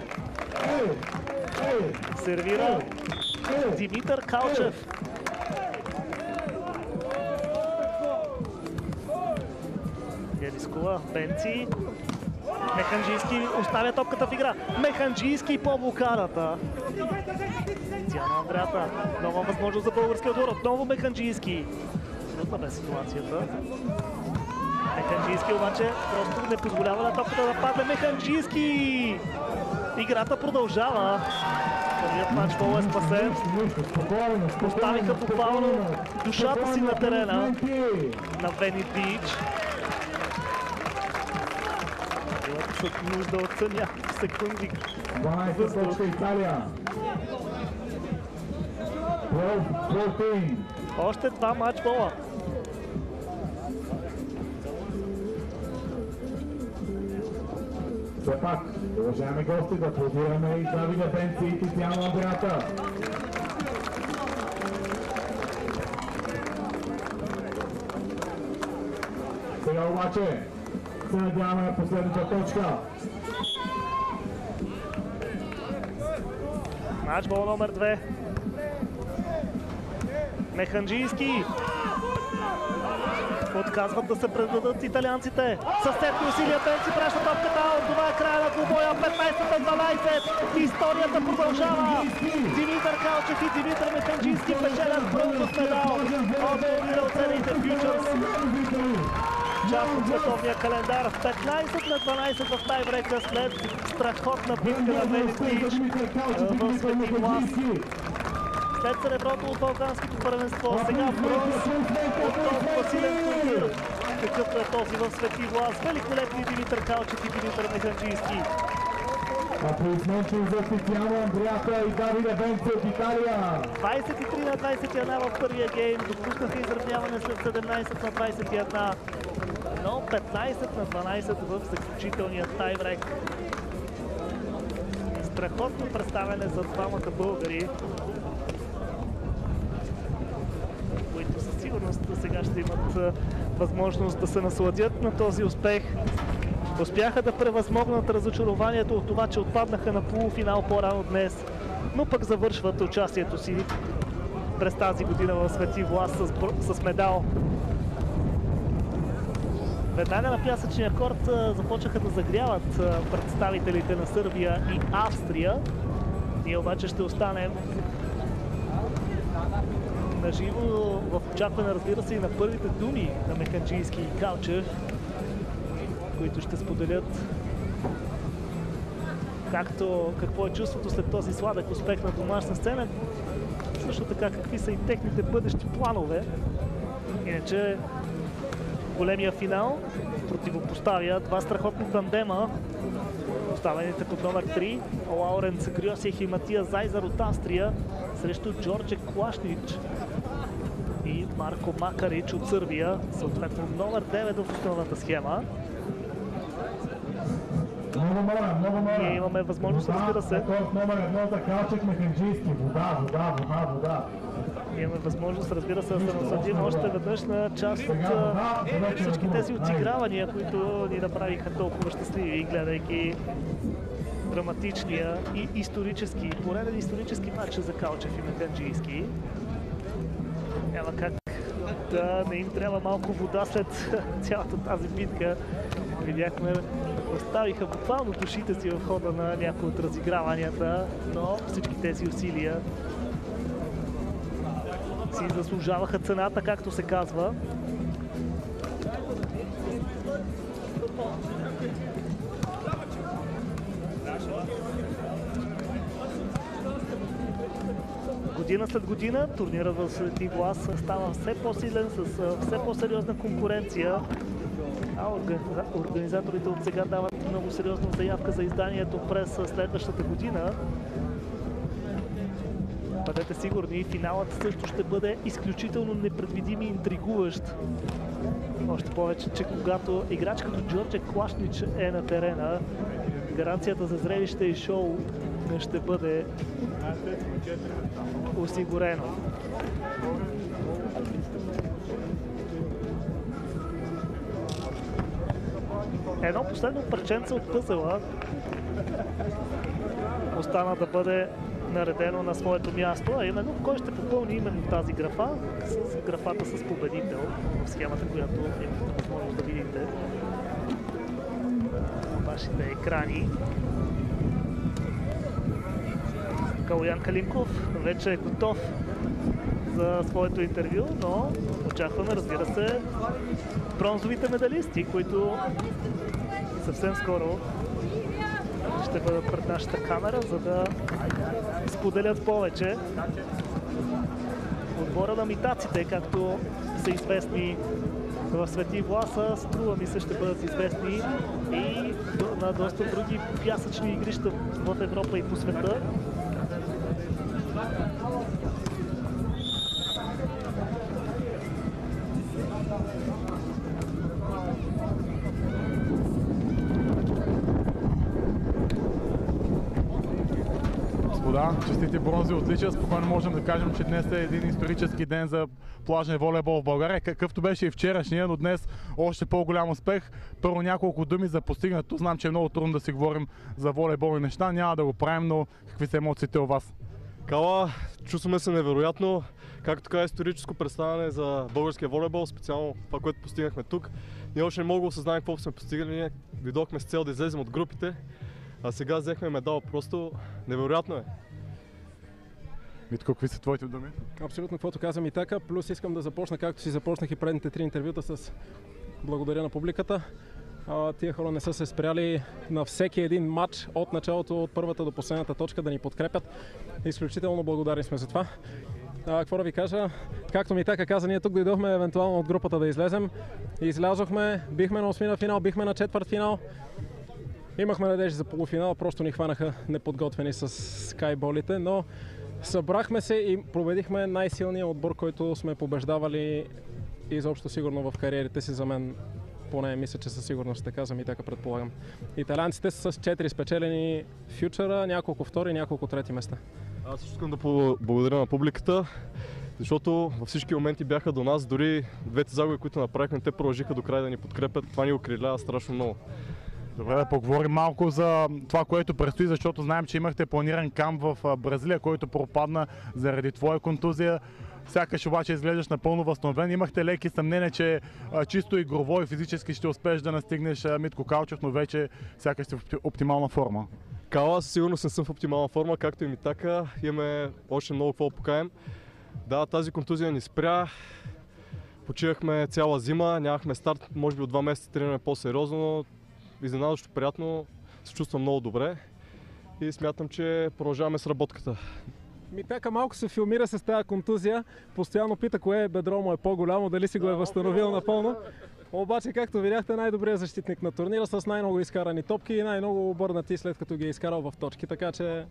сервира Димитър Калчев. Не рискува Бенци. Механджийски оставя топката в игра. Механджийски по блокадата. Тиана Андреата. Нова възможност за българския отбор. Отново Механджийски. Трудна бе ситуацията. Механджийски обаче просто не позволява на топката да падне. Механджийски! Играта продължава. Първият матчбол е спасен. Поставиха буквално душата си на терена на Вени Бич. Имат нужда от съня секунди.
12 точка Италия.
Още 2 матчбола.
Все пак, уважаеми гости, да аплодираме и Давиде Бенци и Тициана Андреата. Сега обаче се надяваме на последната точка.
Матчбол номер 2. Механджийски. Отказват да се предадат италианците. Съвсетни усилия Бенци праща топката. Това е края на двубоя. 15-12. Историята продължава. Димитър Калчев и Димитър Механджийски печелят бронзов медал от турнира оцените Фьючърс. Част от световния календар. 15-12 в тайбрека след страхотна битка на Вени Бич в Свети Влас. След среброто от Балканското първенство, сега бронз от толкова силен турнир, какъвто е този в Свети Влас. Великолепни Димитър Калчев и Димитър Механджийски.
Аплодисменти за Тициана Андреата и Давиде Бенци от Италия.
23-21 в първия гейм, допуснаха изравняване след 17-21, но 15-12 в заключителния тайбрек. Страхотно представяне за двамата българи, които със сигурност сега ще имат възможност да се насладят на този успех. Успяха да превъзмогнат разочарованието от това, че отпаднаха на полуфинал по-рано днес, но пък завършват участието си през тази година в Свети Влас с медал. Веднага на пясъчния корт започнаха да загряват представителите на Сърбия и Австрия. Ние обаче ще останем наживо в очакване, разбира се, и на първите думи на Меканджийски и Калчев, които ще споделят какво е чувството след този сладък успех на домашна сцена, също така какви са и техните бъдещи планове. Иначе големия финал противопоставя два страхотни тандема, оставените под номер 3 Лауренц Грьосих и Матия Зайзер от Австрия срещу Джордже Клашнич и Марко Макарич от Сърбия, съответно номер 9 в основната схема. Ние имаме възможност, разбира се.
Номер 1 за Калчев, Меканджийски. Вода.
Имаме възможност, разбира се, да се насладим още веднъж на част от всички тези отигравания, които ни направиха толкова щастливи, гледайки драматичния и исторически, пореден исторически матч за Калчев и Меканджийски. Няма как да не им трябва малко вода след цялата тази битка. Видяхме, оставиха буквално душите си в хода на някои от разиграванията, но всички тези усилия си заслужаваха цената, както се казва. Година след година турнирът в Свети Влас става все по-силен, с все по-сериозна конкуренция. А организаторите от сега дават много сериозна заявка за изданието през следващата година. Бъдете сигурни, финалът също ще бъде изключително непредвидим и интригуващ. Още повече, че когато играч като Джордже Клашнич е на терена, гаранцията за зрелище и шоу ще бъде осигурено. Едно последно парченце от пъзела остана да бъде наредено на своето място, а именно кой ще попълни именно тази графа с графата с победител в схемата, която имате възможност да видите на вашите екрани. Калоян Калинков вече е готов за своето интервю, но очакваме, разбира се, бронзовите медалисти, които съвсем скоро ще бъдат пред нашата камера, за да споделят повече. Отбора на митаците, както са известни в Свети Власа, струва ми се, ще бъдат известни и на доста други пясъчни игрища в Европа и по света.
Да, честити бронзи отличия. Спокойно можем да кажем, че днес е един исторически ден за плажен волейбол в България, какъвто беше и вчерашния, но днес още по-голям успех. Първо няколко думи за постигнато. Знам, че е много трудно да си говорим за волейболни неща, няма да го правим, но какви са емоциите у вас?
Кала, чувстваме се невероятно. Както така историческо представяне за българския волейбол, специално това, което постигнахме тук. Ние още не мога да осъзнаем какво сме постигали. Ние дойдохме с цел да излезем от групите, а сега взехме медал. Просто невероятно е.
Митко, какви са твоите думи?
Абсолютно, каквото каза Митака. Плюс искам да започна, както си започнах и предните 3 интервюта, с благодаря на публиката. Тия хора не са се спряли на всеки един матч от началото, от първата до последната точка да ни подкрепят. Изключително благодарни сме за това. Какво да ви кажа? Както Митака каза, ние тук дойдохме евентуално от групата да излезем. Излязохме, бихме на 8-на финал, бихме на четвъртфинал. Имахме надежди за полуфинал, просто ни хванаха неподготвени с скайболите, но събрахме се и победихме най-силния отбор, който сме побеждавали изобщо сигурно в кариерите си. За мен поне мисля, че със сигурност така, за Митака предполагам. Италианците са с 4 спечелени фьючера, няколко втори, няколко трети места.
Аз искам да благодаря на публиката, защото във всички моменти бяха до нас, дори двете загуби, които направихме, те продължиха до края да ни подкрепят. Това ни окрилява страшно много.
Добре, да поговорим малко за това, което предстои, защото знаем, че имахте планиран камп в Бразилия, който пропадна заради твоя контузия. Сякаш обаче изглеждаш напълно възстановен. Имахте леки съмнения, че чисто игрово и физически ще успееш да настигнеш Митко Калчев, но вече сякаш си в оптимална форма.
Кала, със сигурност не съм в оптимална форма, както и Митака. Имаме още много какво покаем. Да, тази контузия ни спря. Почивахме цяла зима, нямахме старт, може би от 2 месеца тренираме по-сериозно, но изненадващо приятно, се чувствам много добре и смятам, че продължаваме с работката.
Митака малко се филмира с тази контузия, постоянно пита кое бедро му е по-голямо, дали си го е възстановил напълно. Обаче, както видяхте, най-добрият защитник на турнира с най-много изкарани топки и най-много обърнати след като ги е изкарал в точки, така че...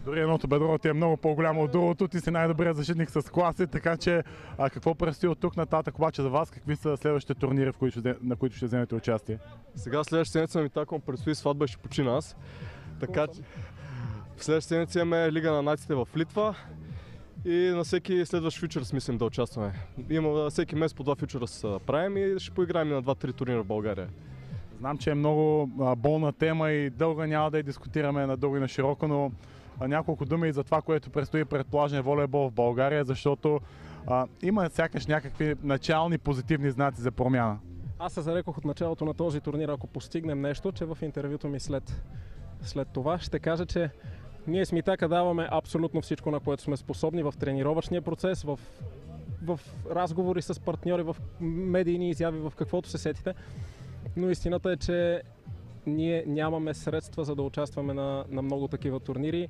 Дори едното бедро ти е много по-голямо от другото, ти си най-добрият защитник с класи, така че какво предстои от тук нататък обаче за вас? Какви са следващите турнири, на които ще вземете участие?
Сега следващата седмица ми така предстои сватба и ще почина аз. Така че в следващата седмица имаме Лига на нациите в Литва и на всеки следващ фьючерс мислим да участваме. Има всеки месец по 2 фьючерс правим и ще поиграем на 2-3 турнира в България.
Знам, че е много болна тема и дълга, няма да я дискутираме надълго и на широко, но няколко думи и за това, което предстои пред плажния волейбол в България, защото има сякаш някакви начални позитивни знаци за промяна.
Аз се зарекох от началото на този турнир, ако постигнем нещо, че в интервюто ми след това ще кажа, че ние с Митака даваме абсолютно всичко, на което сме способни в тренировъчния процес, в разговори с партньори, в медийни изяви, в каквото се сетите. Но истината е, че ние нямаме средства за да участваме на много такива турнири.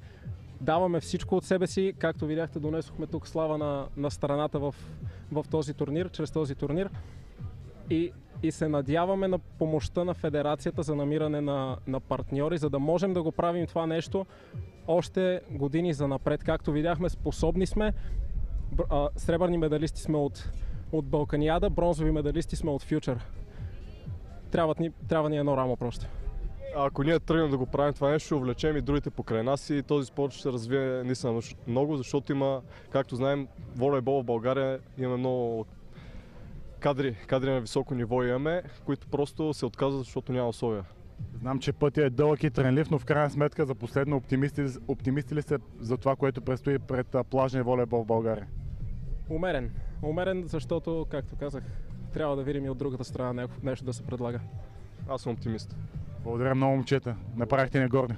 Даваме всичко от себе си, както видяхте, донесохме тук слава на страната в този турнир, чрез този турнир. И се надяваме на помощта на федерацията за намиране на партньори, за да можем да го правим това нещо още години за напред. Както видяхме, способни сме. Сребърни медалисти сме от Балканиада, бронзови медалисти сме от Фьючер. Трябва ни едно рамо просто.
Ако ние тръгнем да го правим това нещо, ще увлечем и другите покрай нас и този спорт ще се развие наистина много, защото има, както знаем, волейбол в България имаме много кадри на високо ниво имаме, които просто се отказват, защото няма условия.
Знам, че пътя е дълъг и тренлив, но в крайна сметка за последно оптимисти ли се за това, което предстои пред плажния волейбол в България?
Умерен, защото, както казах, трябва да видим и от другата страна нещо да се предлага.
Аз съм оптимист.
Благодаря много, момчета. Направихте ни горни.